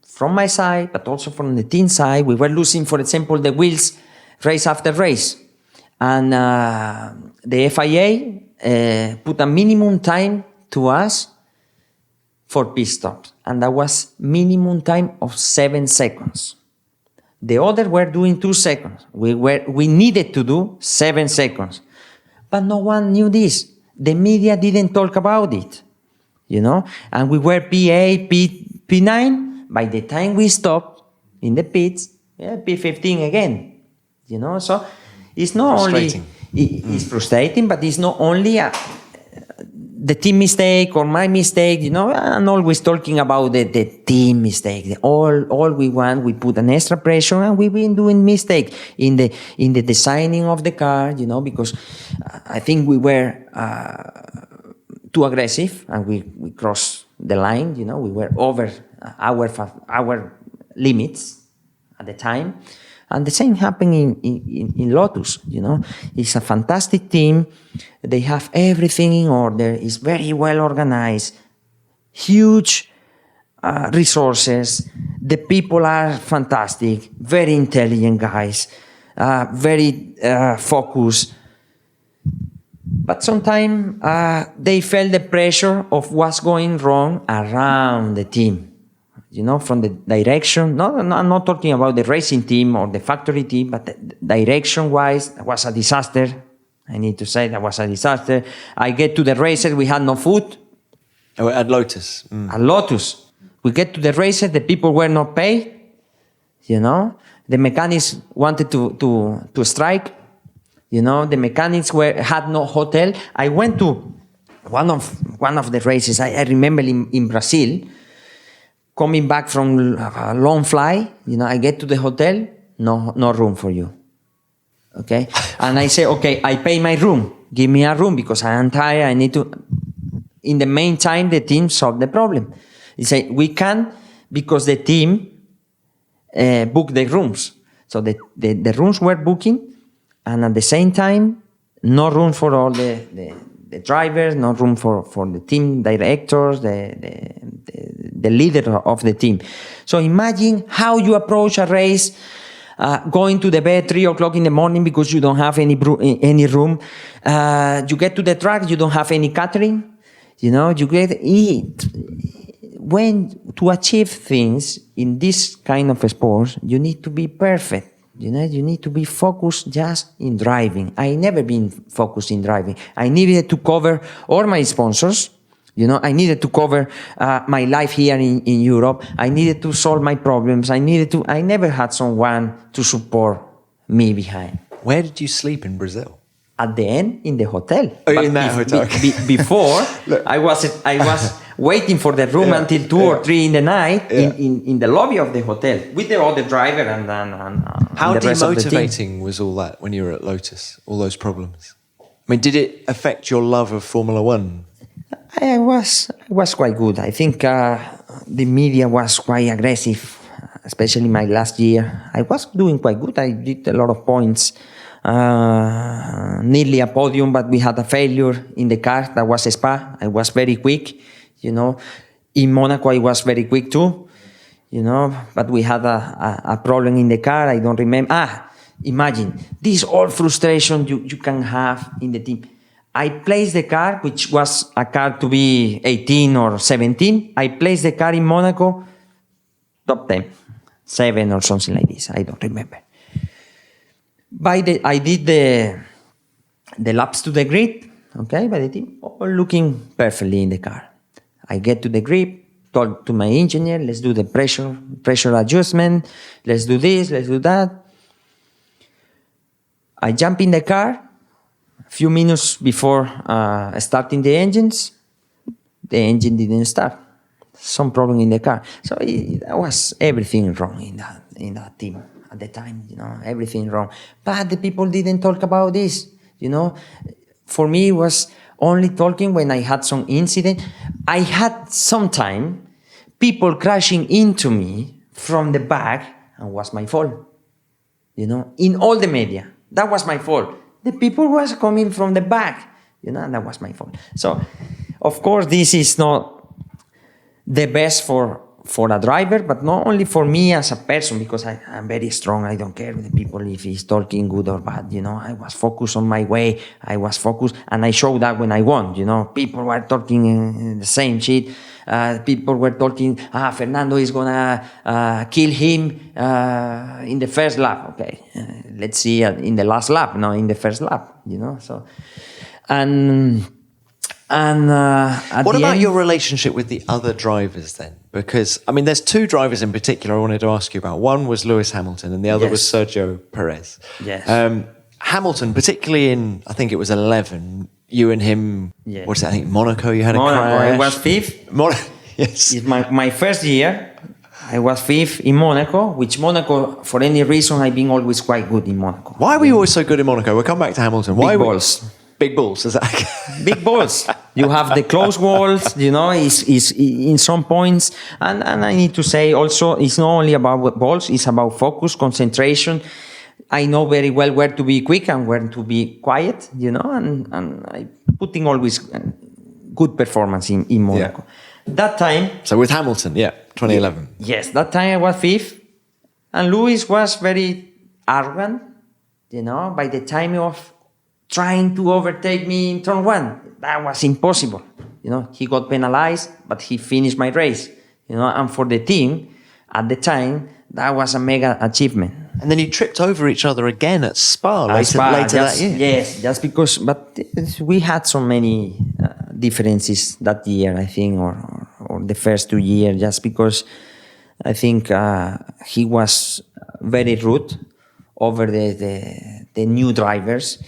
from my side, but also from the team side. We were losing, for example, the wheels race after race. And the FIA put a minimum time to us for pit stops. And that was minimum time of 7 seconds. The others were doing 2 seconds. We needed to do 7 seconds. But no one knew this. The media didn't talk about it, And we were P8, P9. By the time we stopped in the pits, P15 again, So it's not only... It's frustrating, but it's not only the team mistake or my mistake, I'm always talking about the team mistake. All we want, we put an extra pressure, and we've been doing mistake in the designing of the car, because I think we were too aggressive and we crossed the line, we were over our limits at the time. And the same happened in Lotus, It's a fantastic team. They have everything in order. It's very well organized. Huge resources. The people are fantastic. Very intelligent guys. Very focused. But sometimes they felt the pressure of what's going wrong around the team. From the direction, no, I'm not talking about the racing team or the factory team, but direction-wise, it was a disaster. I need to say that was a disaster. I get to the races, we had no food. Oh, at Lotus. At Lotus. We get to the races, the people were not paid. The mechanics wanted to strike. The mechanics had no hotel. I went to one of the races, I remember in Brazil. Coming back from a long flight, I get to the hotel, no room for you. Okay? And I say, okay, I pay my room. Give me a room because I am tired. I need to... In the meantime, the team solved the problem. They say, we can because the team booked the rooms. So the rooms were booking, and at the same time, no room for all the drivers, no room for the team directors, the leader of the team. So imagine how you approach a race, going to the bed 3 o'clock in the morning because you don't have any room. You get to the track, you don't have any catering. You get eat. When to achieve things in this kind of sports, you need to be perfect. You need to be focused just in driving. I never been focused in driving. I needed to cover all my sponsors. I needed to cover my life here in Europe. I needed to solve my problems. I never had someone to support me behind. Where did you sleep in Brazil? At the end, in the hotel. Oh, in that hotel. Before, I was waiting for the room until 2 or 3 in the night in the lobby of the hotel with the other driver and how the rest of the team. demotivating was all that when you were at Lotus? All those problems. I mean, did it affect your love of Formula One? I was quite good. I think the media was quite aggressive, especially my last year. I was doing quite good. I did a lot of points. Nearly a podium, but we had a failure in the car. That was Spa. I was very quick, In Monaco, I was very quick too, But we had a problem in the car. I don't remember. Imagine this all frustration you can have in the team. I placed the car, which was a car to be 18 or 17. I placed the car in Monaco, top 10, 7 or something like this. I don't remember. I did the laps to the grid, okay, by the team, all looking perfectly in the car. I get to the grid, told to my engineer, let's do the pressure adjustment, let's do this, let's do that. I jump in the car. A few minutes before starting the engine didn't start. Some problem in the car. So there was everything wrong in that team at the time. Everything wrong. But the people didn't talk about this. For me, it was only talking when I had some incident. I had sometime people crashing into me from the back, and was my fault. In all the media, that was my fault. The people was coming from the back, and that was my fault. So, of course, this is not the best for a driver, but not only for me as a person, because I'm very strong. I don't care with the people if he's talking good or bad. I was focused on my way. I was focused, and I showed that when I won. People were talking the same shit. People were talking, Fernando is gonna kill him in the first lap. Okay, let's see in the last lap, not in the first lap. So, and what about your relationship with the other drivers then? Because there's two drivers in particular I wanted to ask you about. One was Lewis Hamilton, and the other was Sergio Perez. Yes. Hamilton, particularly in, I think it was 11. You and him, what's that? I think Monaco, you had a crash. I was fifth. Yes. It's my first year. I was fifth in Monaco, which Monaco, for any reason, I've been always quite good in Monaco. Why were you always so good in Monaco? We'll come back to Hamilton. Big balls. Big balls, is that? Big balls. You have the close walls, is in some points. And I need to say also, it's not only about balls, it's about focus, concentration. I know very well where to be quick and where to be quiet, and I putting always good performance in Monaco. Yeah. That time... So with Hamilton, 2011. Yes, that time I was fifth. And Lewis was very arrogant, by the time of trying to overtake me in turn one. That was impossible. He got penalized, but he finished my race. And for the team, at the time, that was a mega achievement. And then you tripped over each other again at Spa later that year. Yes, just because, but we had so many differences that year, I think, or the first 2 years, just because I think he was very rude over the new drivers.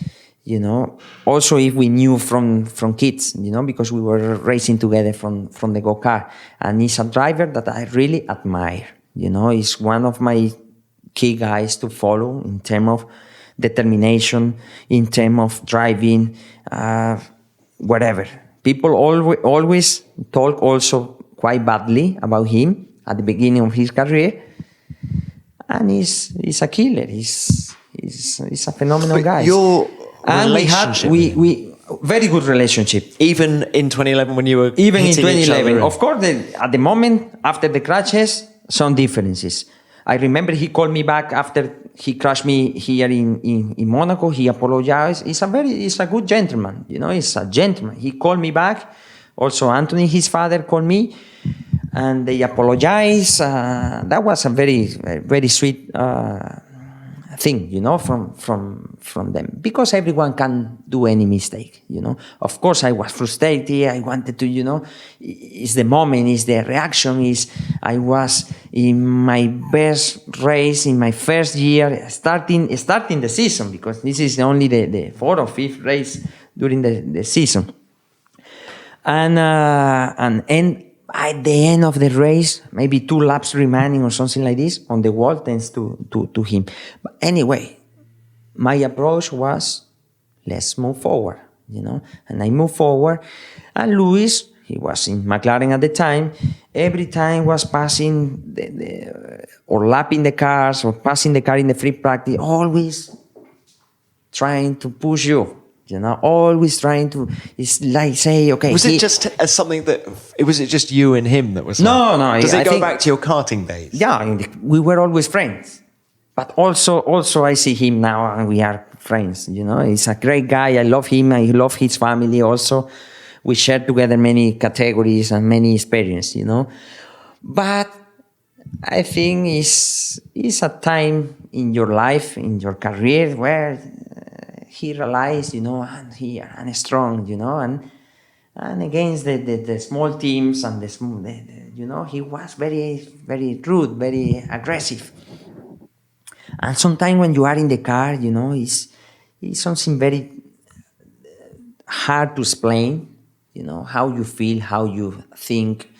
Also if we knew from kids, because we were racing together from the go-kart, and he's a driver that I really admire. He's one of my key guys to follow in terms of determination, in terms of driving, whatever. People always talk also quite badly about him at the beginning of his career, and he's a killer. He's a phenomenal guy. And we very good relationship. Even in 2011 when you were even in 2011. Of course, at the moment after the crashes, some differences. I remember he called me back after he crashed me here in Monaco. He apologized. He's a good gentleman. He's a gentleman. He called me back. Also, Anthony, his father, called me, and they apologized. That was a very, very sweet thing, from them, because everyone can do any mistake, Of course, I was frustrated. I wanted to, it's the moment, it's the reaction. I was in my best race in my first year, starting the season, because this is only the fourth or fifth race during the season, and at the end of the race, maybe 2 laps remaining or something like this, on the wall, thanks to him. But anyway, my approach was, let's move forward, And I moved forward. And Lewis, he was in McLaren at the time, every time was passing or lapping the cars or passing the car in the free practice, always trying to push you. Always trying to. It's like say, okay. Was it just something that? Was it just you and him that was? No. Does it go back to your karting days? Yeah, we were always friends. But also, I see him now, and we are friends. He's a great guy. I love him. I love his family. Also, we share together many categories and many experiences. But I think it's a time in your life, in your career, where he realized, and I'm strong, and against the small teams and he was very, very rude, very aggressive. And sometimes when you are in the car, It's something very hard to explain, how you feel, how you think,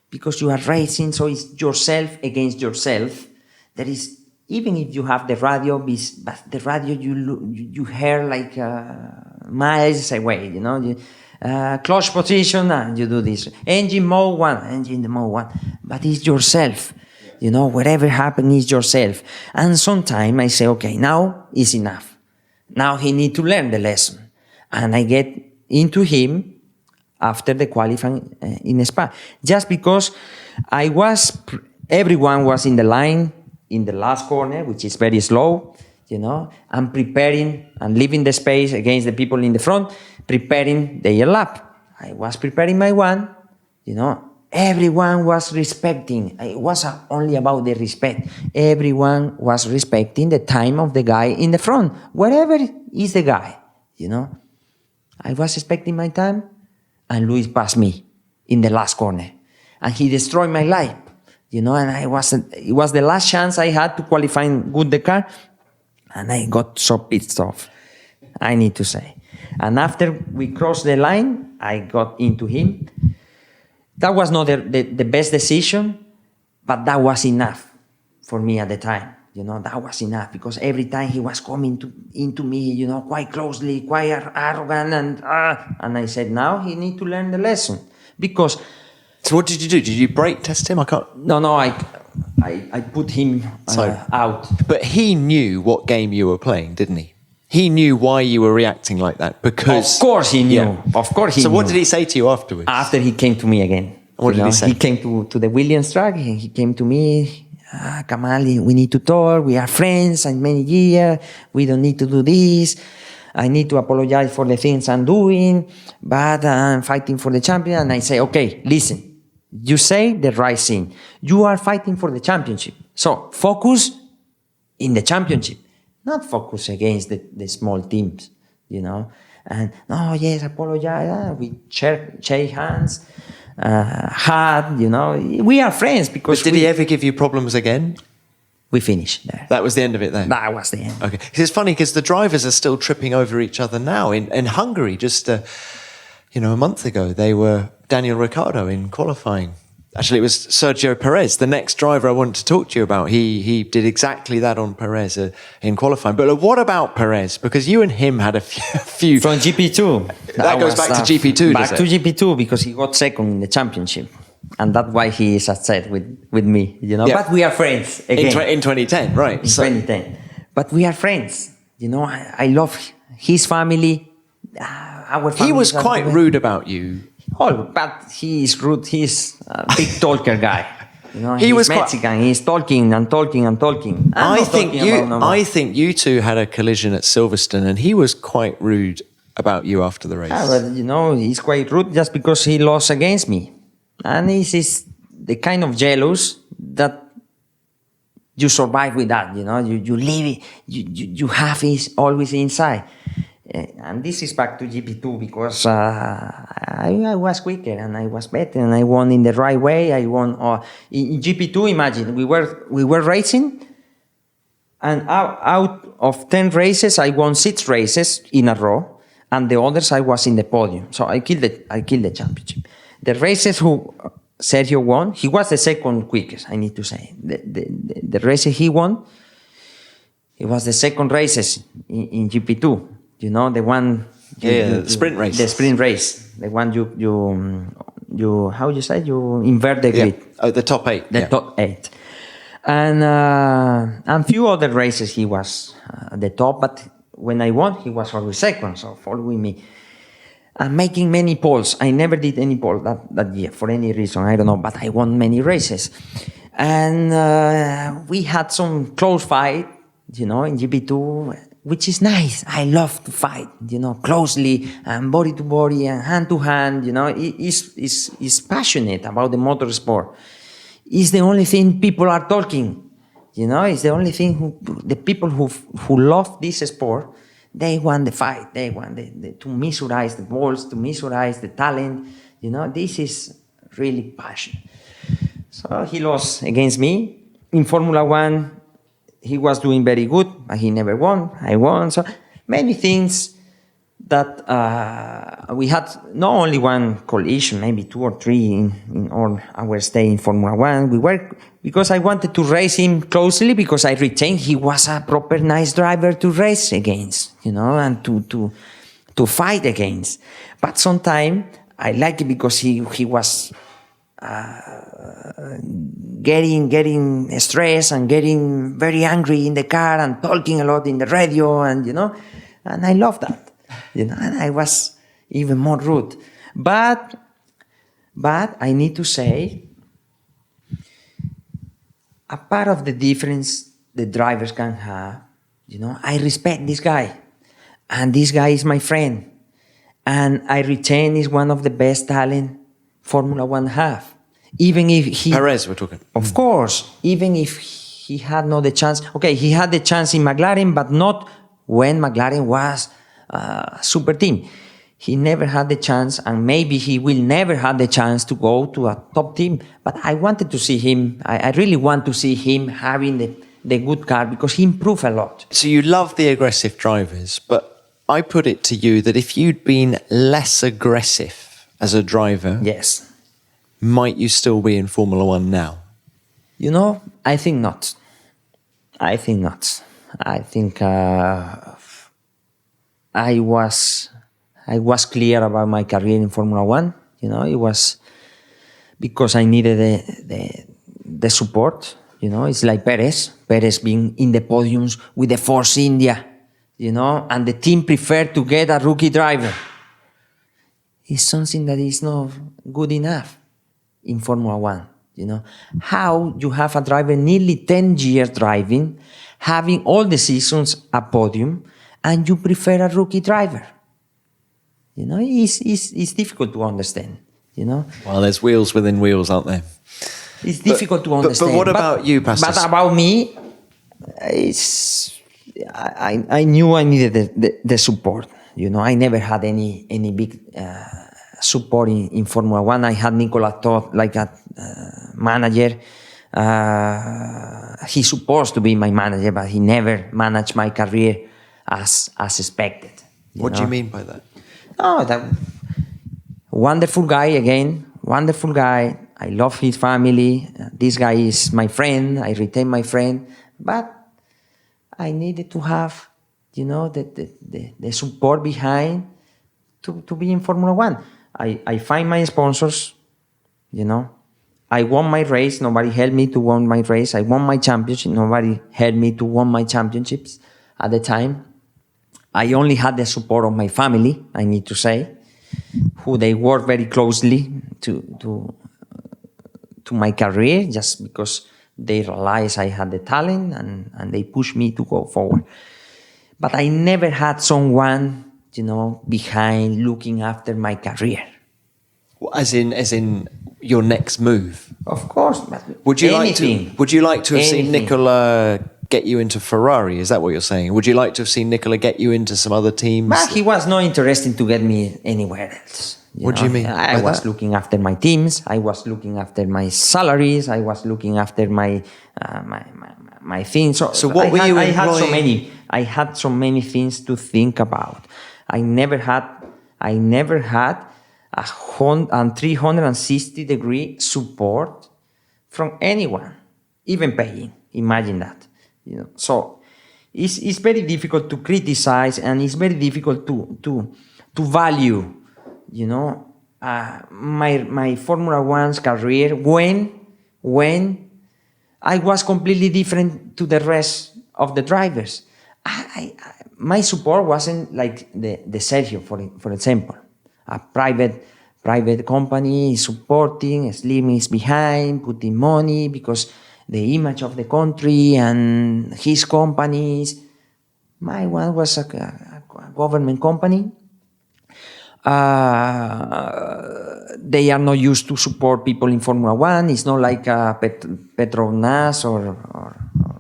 because you are racing, so it's yourself against yourself. There is, even if you have the radio, but the radio you hear like miles away, clutch position, and you do this. Engine mode 1, but it's yourself. Whatever happens is yourself. And sometimes I say, okay, now is enough. Now he need to learn the lesson. And I get into him after the qualifying in Spa. Just because everyone was in the line in the last corner, which is very slow, I'm preparing and leaving the space against the people in the front, preparing their lap. I was preparing my one, everyone was respecting. It was only about the respect. Everyone was respecting the time of the guy in the front, wherever is the guy, I was expecting my time, and Luis passed me in the last corner, and he destroyed my life, and it was the last chance I had to qualify good the car, and I got so pissed off, I need to say. And after we crossed the line, I got into him. That was not the best decision, but that was enough for me at the time. That was enough, because every time he was coming into me, quite closely, quite arrogant, and I said, now he need to learn the lesson. Because... So what did you do? Did you brake test him? I can't... No, I put him out. But he knew what game you were playing, didn't he? He knew why you were reacting like that, because... Of course he knew. Yeah. Of course he knew. So what did he say to you afterwards? After he came to me again. What did he say? He came to the Williams track, and he came to me... Kamal, we need to talk. We are friends and many years. We don't need to do this. I need to apologize for the things I'm doing, but I'm fighting for the champion. And I say, okay, listen, you say the right thing. You are fighting for the championship. So focus in the championship, not focus against the small teams, And, no, yes, apologize. We shake hands. We are friends because. But did he ever give you problems again? We finished there. That was the end of it then? That was the end. Okay. It's funny because the drivers are still tripping over each other now. In Hungary, just a month ago, they were Daniel Ricciardo in qualifying. Actually, it was Sergio Perez, the next driver I wanted to talk to you about. He did exactly that on Perez in qualifying. But what about Perez? Because you and him had a few... From GP2. That goes back to GP2, Back to GP2, because he got second in the championship. And that's why he is upset with me, Yeah. But we are friends again. In 2010, right. In 2010. But we are friends. I love his family, our family. He was quite rude about you. Oh, but he is rude. He's a big talker guy. He was Mexican. He's talking and talking and talking. I think you two had a collision at Silverstone, and he was quite rude about you after the race. Yeah, but he's quite rude just because he lost against me, and he's the kind of jealous that you survive with that. You live it. You have it always inside. And this is back to GP2 because I was quicker and I was better and I won in the right way. I won in GP2. Imagine we were racing, and out of 10 races, I won 6 races in a row, and the others I was in the podium. So I killed the championship. The races who Sergio won, he was the second quickest. I need to say the races he won, it was the second races in GP2. The one... the sprint race. The sprint race. The one you how you say? You invert the grid. Oh, the top 8. Top 8. And few other races he was at the top, but when I won, he was always second, so following me. I'm making many poles. I never did any pole that year for any reason. I don't know, but I won many races. And we had some close fight, in GP2, which is nice. I love to fight, closely and body to body and hand to hand. It's passionate about the motorsport. It's the only thing people are talking. It's the only thing the people who love this sport, they want the fight. They want to mesurize the balls, to mesurize the talent. This is really passion. So he lost against me in Formula One. He was doing very good, but he never won. I won. So many things that we had not only one collision, maybe 2 or 3 in all our stay in Formula One. We were, because I wanted to race him closely, because I retained he was a proper nice driver to race against, and to fight against. But sometimes I like it because he was getting stressed and getting very angry in the car and talking a lot in the radio, and I love that. And I was even more rude. But I need to say, a part of the difference the drivers can have, I respect this guy. And this guy is my friend. And I retain is one of the best talent Formula One have. Even if he... Perez, we're talking. Of course. Even if he had not the chance. Okay, he had the chance in McLaren, but not when McLaren was super team. He never had the chance, and maybe he will never have the chance to go to a top team. But I wanted to see him. I really want to see him having the good car, because he improved a lot. So you love the aggressive drivers, but I put it to you that if you'd been less aggressive as a driver, yes, might you still be in Formula One now? I think not. I think I was clear about my career in Formula One. It was because I needed the support. It's like Perez being in the podiums with the Force India, and the team preferred to get a rookie driver. It's something that is not good enough in Formula One. How you have a driver nearly 10 years driving, having all the seasons a podium, and you prefer a rookie driver. It's difficult to understand. Well, there's wheels within wheels, aren't there? It's difficult to understand. But what about you, Pastor? But about me, I knew I needed the support. I never had any big support in Formula One. I had Nicolas Todt like a manager. He's supposed to be my manager, but he never managed my career as expected. What do you mean by that? That wonderful guy again. Wonderful guy. I love his family. This guy is my friend. I retain my friend. But I needed to have, the support behind to be in Formula One. I find my sponsors, I won my race. Nobody helped me to win my race. I won my championship. Nobody helped me to win my championships at the time. I only had the support of my family, I need to say, who they worked very closely to my career, just because they realized I had the talent and they pushed me to go forward. But I never had someone, behind looking after my career. As in your next move? Of course, but Would you anything. like to have seen Nicola get you into Ferrari? Is that what you're saying? Would you like to have seen Nicola get you into some other teams? But he was not interested to get me anywhere else. What do you mean? I was looking after my teams. I was looking after my salaries. I was looking after my things. So what were you employing? I had so many things to think about. I never had a 360-degree support from anyone, even paying. Imagine that. So it's very difficult to criticize, and it's very difficult to value, my Formula One's career when I was completely different to the rest of the drivers. My support wasn't like the Sergio, for example, a private company supporting, Slim is behind, putting money because the image of the country and his companies. My one was a government company. They are not used to support people in Formula One. It's not like Petronas or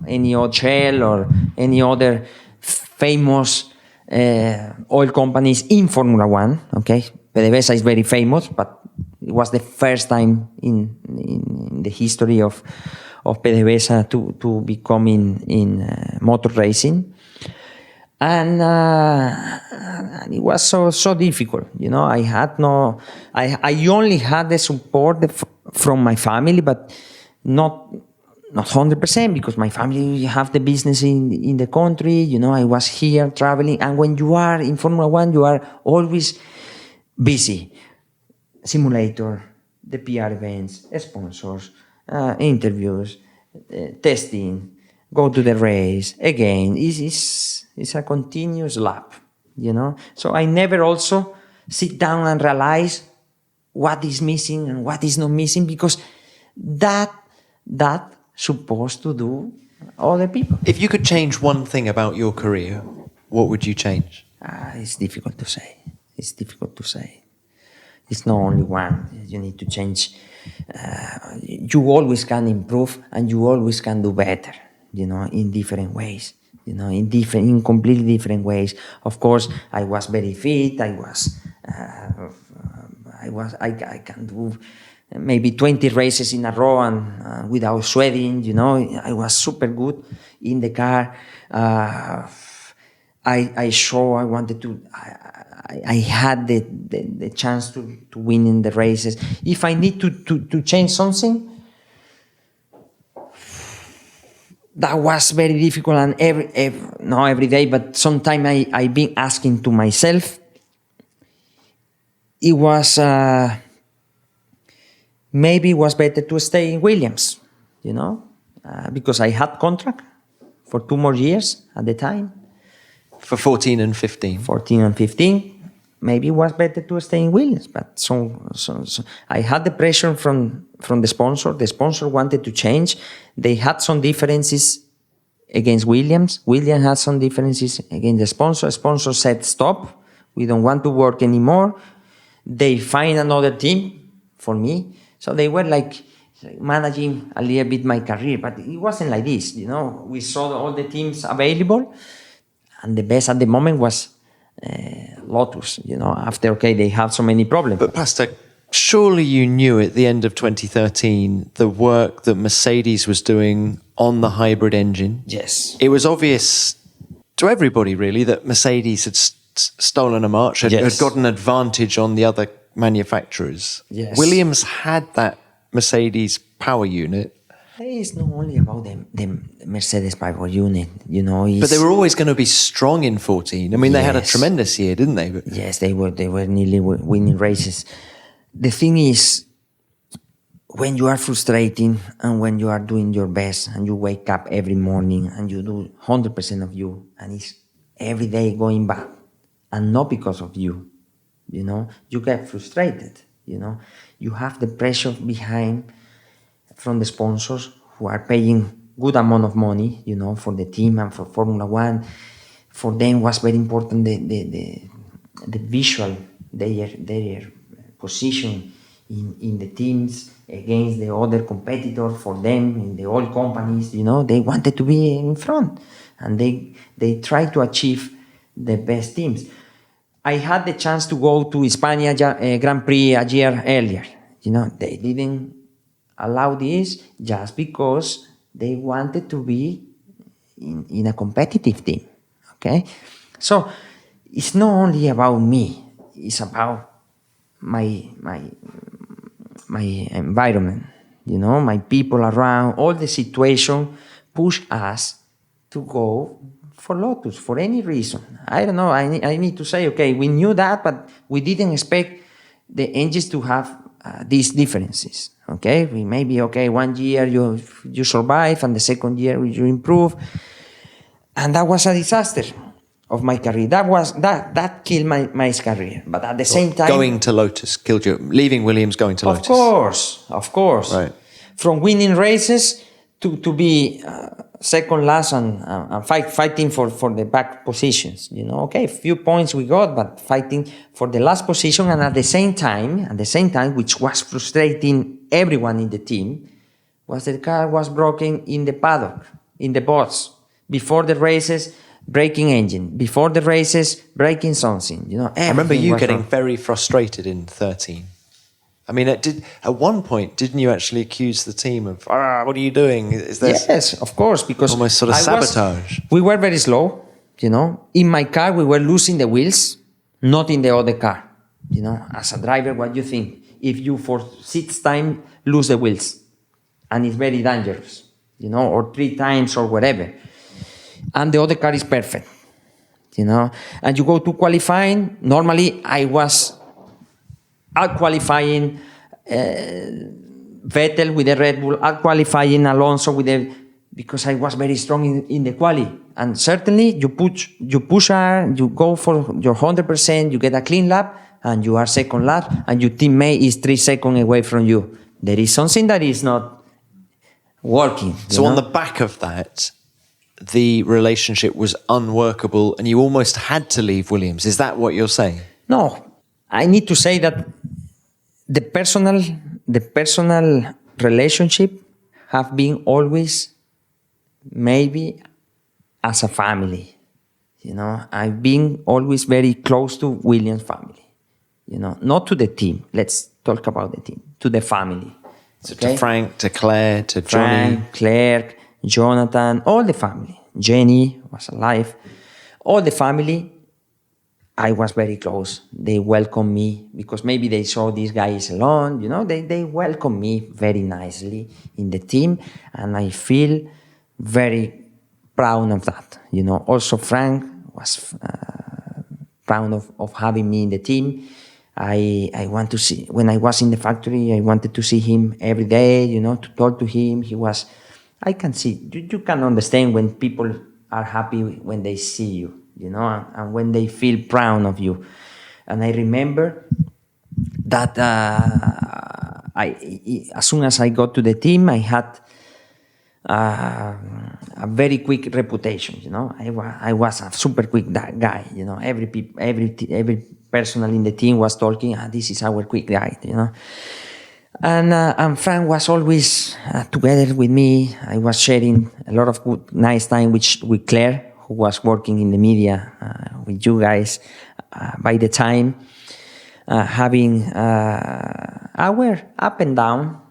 any other Shell or any other famous oil companies in Formula One. Okay, PDVSA is very famous, but it was the first time in the history of PDVSA to become in motor racing. and it was so difficult. I only had the support from my family, but not 100%, because my family have the business in the country. I was here traveling, and when you are in Formula One, you are always busy. Simulator, the PR events, sponsors, interviews, testing, go to the race again. It's a continuous lap, So I never also sit down and realize what is missing and what is not missing, because that supposed to do other people. If you could change one thing about your career, what would you change? It's difficult to say. It's not only one. You need to change. You always can improve, and you always can do better, in different ways, in completely different ways. Of course, I was very fit. I can do maybe 20 races in a row and without sweating, I was super good in the car. I had the chance to win in the races. If I need to change something, that was very difficult, and not every day, but sometimes I've been asking to myself, it was maybe it was better to stay in Williams, because I had contract for 2 more years at the time. For 14 and 15. 14 and 15. Maybe it was better to stay in Williams, but so I had the pressure from the sponsor. The sponsor wanted to change. They had some differences against Williams. Williams had some differences against the sponsor. Sponsor said, stop, we don't want to work anymore. They find another team for me. So they were like managing a little bit my career, but it wasn't like this. We saw all the teams available, and the best at the moment was Lotus. After they had so many problems. But Pastor, surely you knew at the end of 2013 the work that Mercedes was doing on the hybrid engine. Yes. It was obvious to everybody, really, that Mercedes had stolen a march, had got an advantage on the other manufacturers. Yes. Williams had that Mercedes power unit. It's not only about the Mercedes power unit, But they were always going to be strong in 14. I mean, they had a tremendous year, didn't they? Yes, they were nearly winning races. The thing is, when you are frustrating and when you are doing your best and you wake up every morning and you do 100% of you, and it's every day going bad, and not because of you, you get frustrated, You have the pressure behind from the sponsors who are paying good amount of money, for the team and for Formula One. For them was very important the visual, their position in the teams against the other competitor. For them in the oil companies, they wanted to be in front, and they try to achieve the best teams. I had the chance to go to Hispania Grand Prix a year earlier. They didn't allow this just because they wanted to be in a competitive team. Okay, so it's not only about me; it's about my environment. My people around, all the situation push us to go for Lotus for any reason. I don't know. I need to say, okay, we knew that, but we didn't expect the engines to have these differences. Okay, we maybe 1 year you survive, and the second year you improve, and that was a disaster of my career. That killed my career. But at the same time, going to Lotus killed you. Leaving Williams, going to Lotus. Of course. Right. From winning races to be second last and fighting for the back positions. A few points we got, but fighting for the last position. And at the same time, which was frustrating everyone in the team, was the car was broken in the paddock, in the box, before the races, breaking engine, before the races, breaking something. I remember you getting very frustrated in 13. I mean, at one point, didn't you actually accuse the team of, what are you doing? Is this yes, of course, because almost sort of sabotage? We were very slow. In my car, we were losing the wheels, not in the other car. As a driver, what do you think? If you for 6 times lose the wheels, and it's very dangerous, or 3 times or whatever, and the other car is perfect, and you go to qualifying. Normally, I was out qualifying Vettel with the Red Bull, out qualifying Alonso because I was very strong in the quali. And certainly you push hard, you go for your 100%, you get a clean lap, and you are second lap, and your teammate is 3 seconds away from you. There is something that is not working. So on the back of that, the relationship was unworkable and you almost had to leave Williams. Is that what you're saying? No, I need to say that the personal relationship have been always maybe as a family. I've been always very close to Williams' family. Not to the team. Let's talk about the team. To the family. So to Frank, to Claire, to Johnny. Frank, Claire, Jonathan, all the family. Jenny was alive. All the family, I was very close. They welcomed me because maybe they saw these guys alone. They welcomed me very nicely in the team, and I feel very proud of that. Also Frank was proud of having me in the team. I want to see, when I was in the factory, I wanted to see him every day, to talk to him. I can see, you can understand when people are happy when they see you, and when they feel proud of you. And I remember that as soon as I got to the team, I had a very quick reputation. I was a super quick guy. Every person in the team was talking. This is our quick guy. And Frank was always together with me. I was sharing a lot of good, nice time with Claire, who was working in the media with you guys by the time, having our up and down.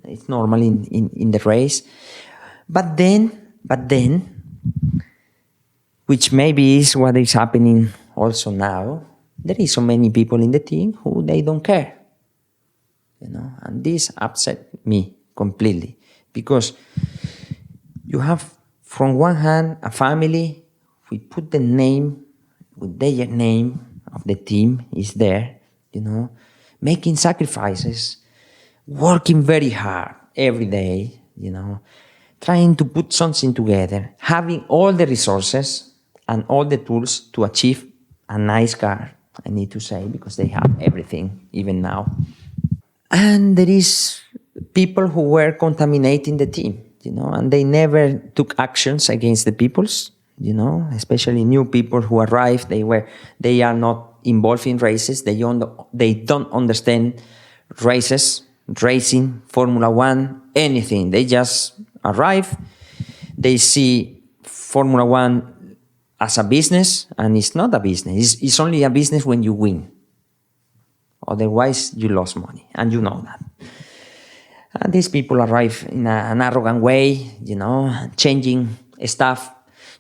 It's normal in the race. But then, which maybe is what is happening also now, there is so many people in the team who they don't care. And this upset me completely, because you have, from one hand, a family. We put the name, with their name of the team is there, making sacrifices, working very hard every day, trying to put something together, having all the resources and all the tools to achieve a nice car, I need to say, because they have everything, even now. And there is people who were contaminating the team, and they never took actions against the peoples, especially new people who arrived. They are not involved in races. They don't understand races, racing, Formula One, anything. They just arrive. They see Formula One as a business, and it's not a business. It's only a business when you win. Otherwise, you lost money, and you know that. And these people arrive in an arrogant way, changing stuff,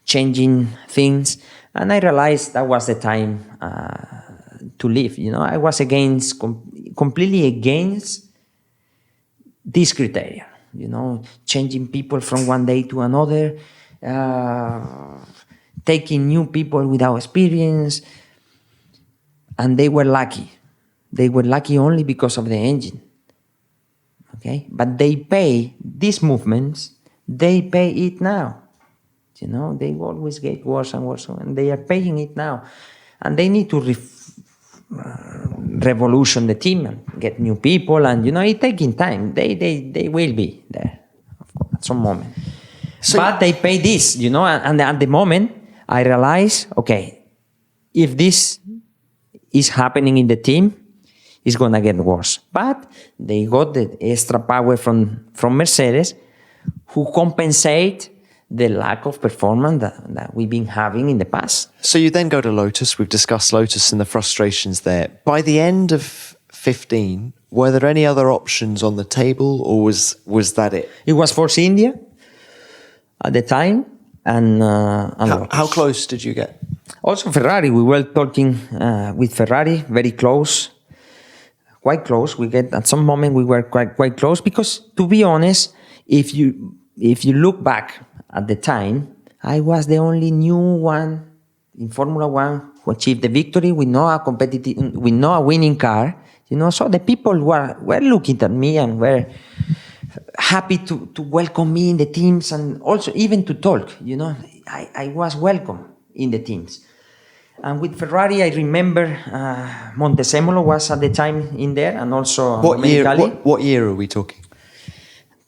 changing things. And I realized that was the time to leave. I was completely against this criteria. Changing people from one day to another, taking new people without experience, and they were lucky. They were lucky only because of the engine. Okay, but they pay these movements. They pay it now. They always get worse and worse, and they are paying it now, and they need to revolution the team and get new people, and it's taking time. They will be there, of course, at some moment. But they pay this, and at the moment I realize, okay, if this is happening in the team, it's gonna get worse. But they got the extra power from Mercedes, who compensate the lack of performance that we've been having in the past. So you then go to Lotus. We've discussed Lotus and the frustrations there. By the end of 15, were there any other options on the table, or was that it? It was Force India at the time. and How Lotus. close did you get? Also Ferrari, we were talking with Ferrari, very close, quite close. At some moment we were quite close because, to be honest, if you look back at the time, I was the only new one in Formula One who achieved the victory with no a winning car. So the people were looking at me and were happy to welcome me in the teams, and also even to talk. I was welcome in the teams. And with Ferrari, I remember Montezemolo was at the time in there, and also What year? Domenicali. What year are we talking?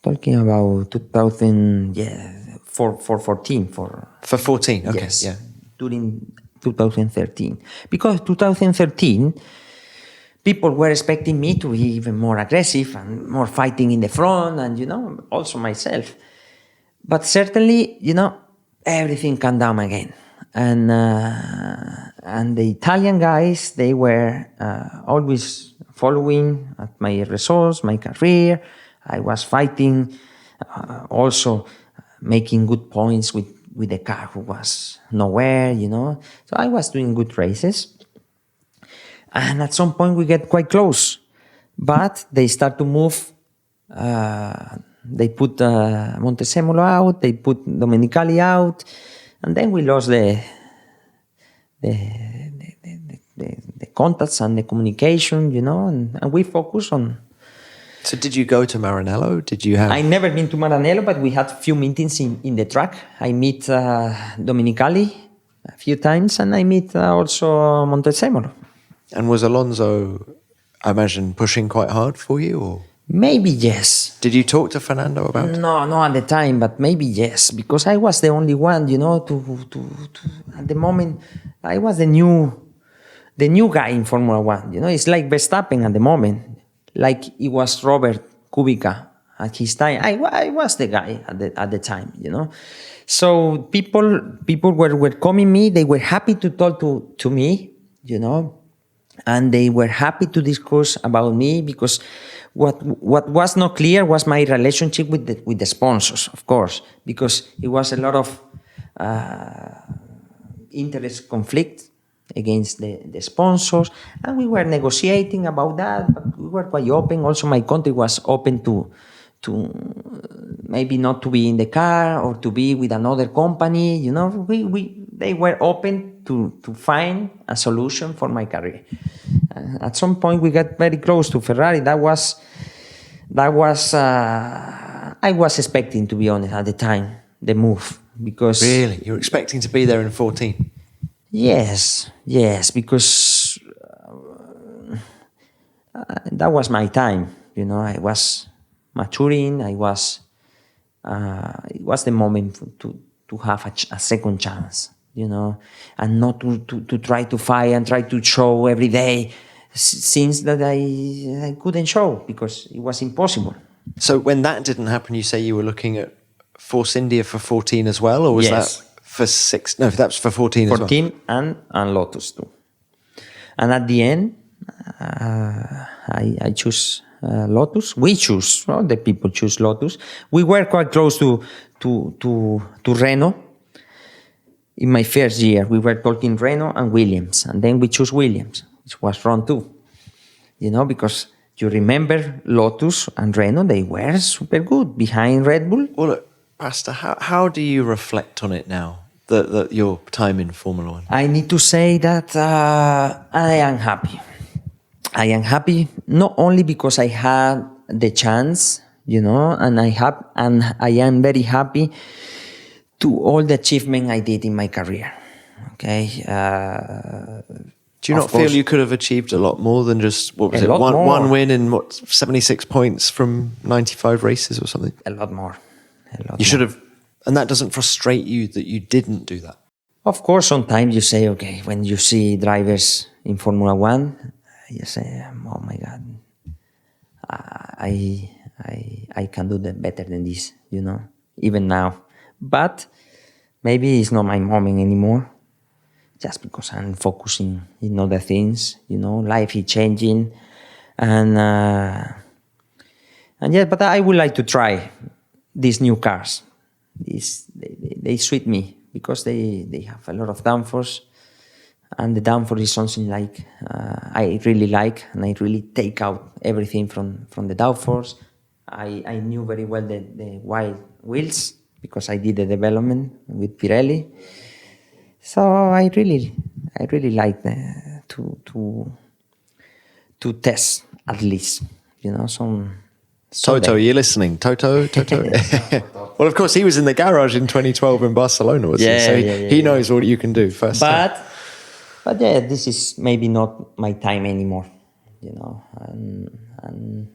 Talking about 2000, for 14. For 14, okay, Yes, yeah. during 2013. Because 2013, people were expecting me to be even more aggressive and more fighting in the front, and, also myself. But certainly, everything calmed down again. And the Italian guys, they were always following at my results, my career. I was fighting, also making good points with the car who was nowhere, So I was doing good races. And at some point we get quite close. But they start to move. They put Montezemolo out, they put Domenicali out, and then we lost the contacts and the communication, and we focus on. So did you go to Maranello? Did you have... I never been to Maranello, but we had a few meetings in the track. I meet Domenicali a few times, and I meet also Montezemolo. And was Alonso, I imagine, pushing quite hard for you, or...? Maybe yes. Did you talk to Fernando about it? No, at the time, but maybe yes, because I was the only one, to at the moment, I was the new guy in Formula One. It's like Verstappen at the moment, like it was Robert Kubica at his time. I was the guy at the time, So people were welcoming me. They were happy to talk to me, and they were happy to discuss about me, because what was not clear was my relationship with the sponsors, of course, because it was a lot of interest conflict against the sponsors, and we were negotiating about that, but we were quite open. Also, my country was open to maybe not to be in the car or to be with another company. They were open to find a solution for my career. At some point, we got very close to Ferrari. That was I was expecting, to be honest, at the time, the move, because Really? You were expecting to be there in 14? Yes, because that was my time. I was maturing. It was the moment to have a second chance, and not to try to fight and try to show every day things that I couldn't show because it was impossible. So when that didn't happen, you say you were looking at Force India for 14 as well, or was Yes. that for 6? No, that's for 14 as well. 14 and Lotus too. And at the end, I choose Lotus. We choose, the people choose Lotus. We were quite close to Renault. In my first year, we were talking Renault and Williams, and then we choose Williams, which was wrong too. Because you remember Lotus and Renault, they were super good behind Red Bull. Well, look, Pastor, how do you reflect on it now, your time in Formula One? I need to say that I am happy. I am happy not only because I had the chance, and I am very happy to all the achievement I did in my career. Okay. Do you not feel you could have achieved a lot more than just, what was it, one win and 76 points from 95 races or something? A lot more. You should have, and that doesn't frustrate you that you didn't do that? Of course, sometimes you say, okay, when you see drivers in Formula One, you say, oh my God, I can do that better than this, even now. But maybe it's not my moment anymore, just because I'm focusing in other things, life is changing. And yeah, but I would like to try these new cars, they suit me because they have a lot of downforce, and the downforce is something like I really like, and I really take out everything from the downforce. I knew very well the wide wheels because I did the development with Pirelli. So I really like to test at least, some. Toto, are you listening? Toto. Well, of course, he was in the garage in 2012 in Barcelona, wasn't he? So he knows what you can do first. But yeah, this is maybe not my time anymore, and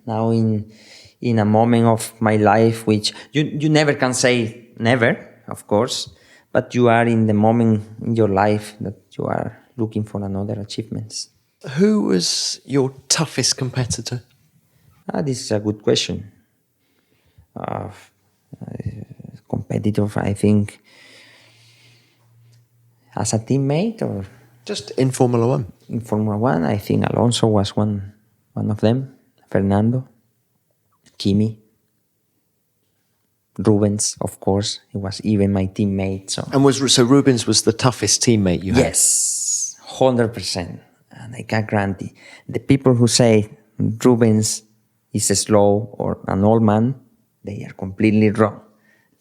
now in a moment of my life, which you never can say never, of course, but you are in the moment in your life that you are looking for another achievements. Who was your toughest competitor? This is a good question. Competitive, I think, as a teammate or just in Formula One. In Formula One, I think Alonso was one of them. Fernando, Kimi, Rubens, of course. He was even my teammate. So Rubens was the toughest teammate you had? Yes, 100%. And I can guarantee the people who say Rubens is slow or an old man, they are completely wrong.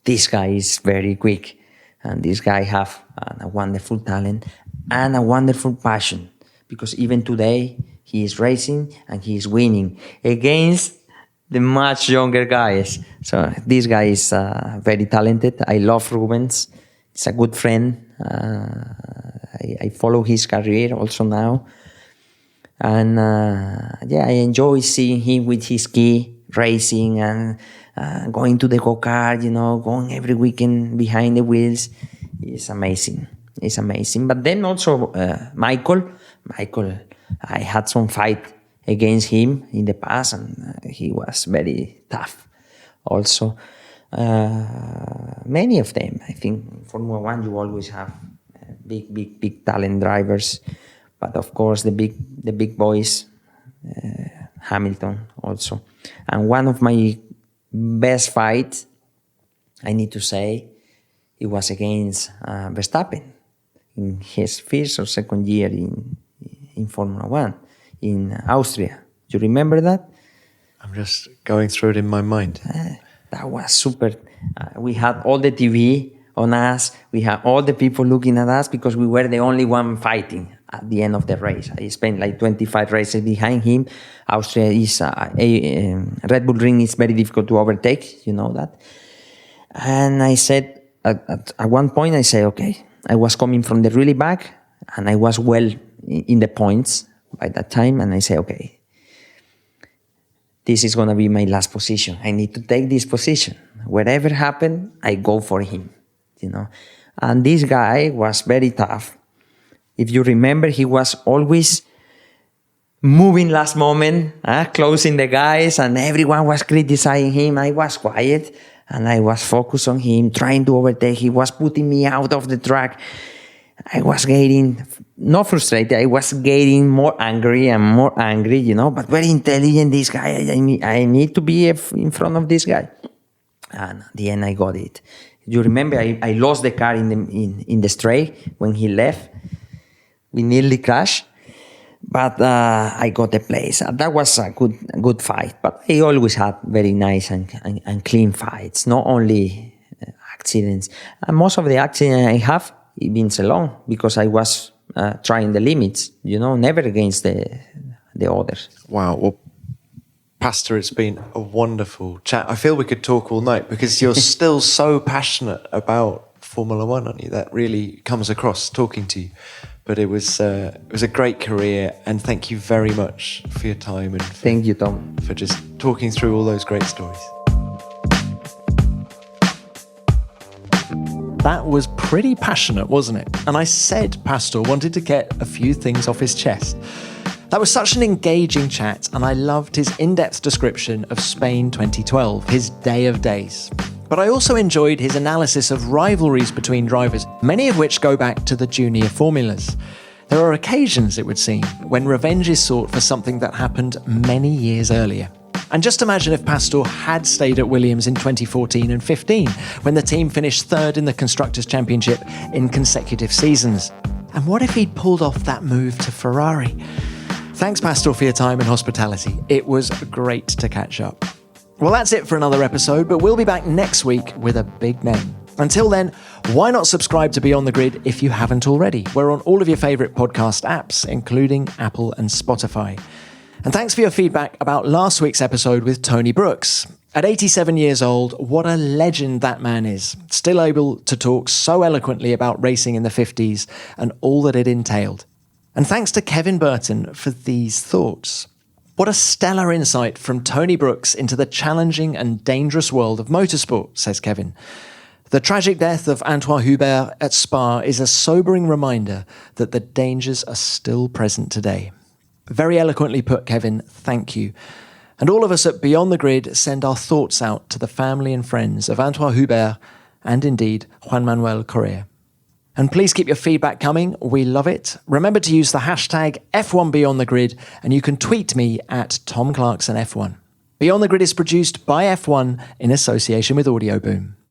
This guy is very quick, and this guy have a wonderful talent and a wonderful passion, because even today he is racing and he is winning against the much younger guys. So this guy is very talented. I love Rubens. He's a good friend. I follow his career also now. And I enjoy seeing him with his ski racing and going to the go-kart, going every weekend behind the wheels. It's amazing. It's amazing. But then also Michael, I had some fight against him in the past, and he was very tough also. Many of them, I think, in Formula One you always have big talent drivers. But of course, the big boys, Hamilton also. And one of my best fights, I need to say, it was against Verstappen in his first or second year in Formula One in Austria. Do you remember that? I'm just going through it in my mind. That was super. We had all the TV on us. We had all the people looking at us because we were the only one fighting at the end of the race. I spent like 25 races behind him. Austria is Red Bull Ring is very difficult to overtake, you know that. And I said, at one point, I said, okay, I was coming from the really back and I was well in the points by that time. And I said, okay, this is going to be my last position. I need to take this position. Whatever happened, I go for him, you know. And this guy was very tough. If you remember, he was always moving last moment, closing the guys, and everyone was criticizing him. I was quiet, and I was focused on him, trying to overtake. He was putting me out of the track. I was getting, not frustrated, I was getting more angry, you know, but very intelligent, this guy. I need to be in front of this guy. And at the end, I got it. You remember, I lost the car in the straight when he left. We nearly crashed, but I got the place. That was a good fight, but I always had very nice and clean fights, not only accidents. And most of the accidents I have been alone because I was trying the limits, you know, never against the others. Wow. Well, Pastor, it's been a wonderful chat. I feel we could talk all night because you're still so passionate about Formula One, aren't you? That really comes across talking to you. But it was a great career, and thank you very much for your time and thank you, Tom, for just talking through all those great stories. That was pretty passionate, wasn't it? And I said Pastor wanted to get a few things off his chest. That was such an engaging chat, and I loved his in-depth description of Spain 2012, his day of days. But I also enjoyed his analysis of rivalries between drivers, many of which go back to the junior formulas. There are occasions, it would seem, when revenge is sought for something that happened many years earlier. And just imagine if Pastor had stayed at Williams in 2014 and 15, when the team finished third in the Constructors' Championship in consecutive seasons. And what if he'd pulled off that move to Ferrari? Thanks, Pastor, for your time and hospitality. It was great to catch up. Well, that's it for another episode, but we'll be back next week with a big name. Until then, why not subscribe to Beyond the Grid if you haven't already? We're on all of your favourite podcast apps, including Apple and Spotify. And thanks for your feedback about last week's episode with Tony Brooks. At 87 years old, what a legend that man is. Still able to talk so eloquently about racing in the 50s and all that it entailed. And thanks to Kevin Burton for these thoughts. What a stellar insight from Tony Brooks into the challenging and dangerous world of motorsport, says Kevin. The tragic death of Antoine Hubert at Spa is a sobering reminder that the dangers are still present today. Very eloquently put, Kevin, thank you. And all of us at Beyond the Grid send our thoughts out to the family and friends of Antoine Hubert and indeed Juan Manuel Correa. And please keep your feedback coming. We love it. Remember to use the hashtag F1BeyondTheGrid, and you can tweet me at Tom Clarkson F1. Beyond the Grid is produced by F1 in association with Audio Boom.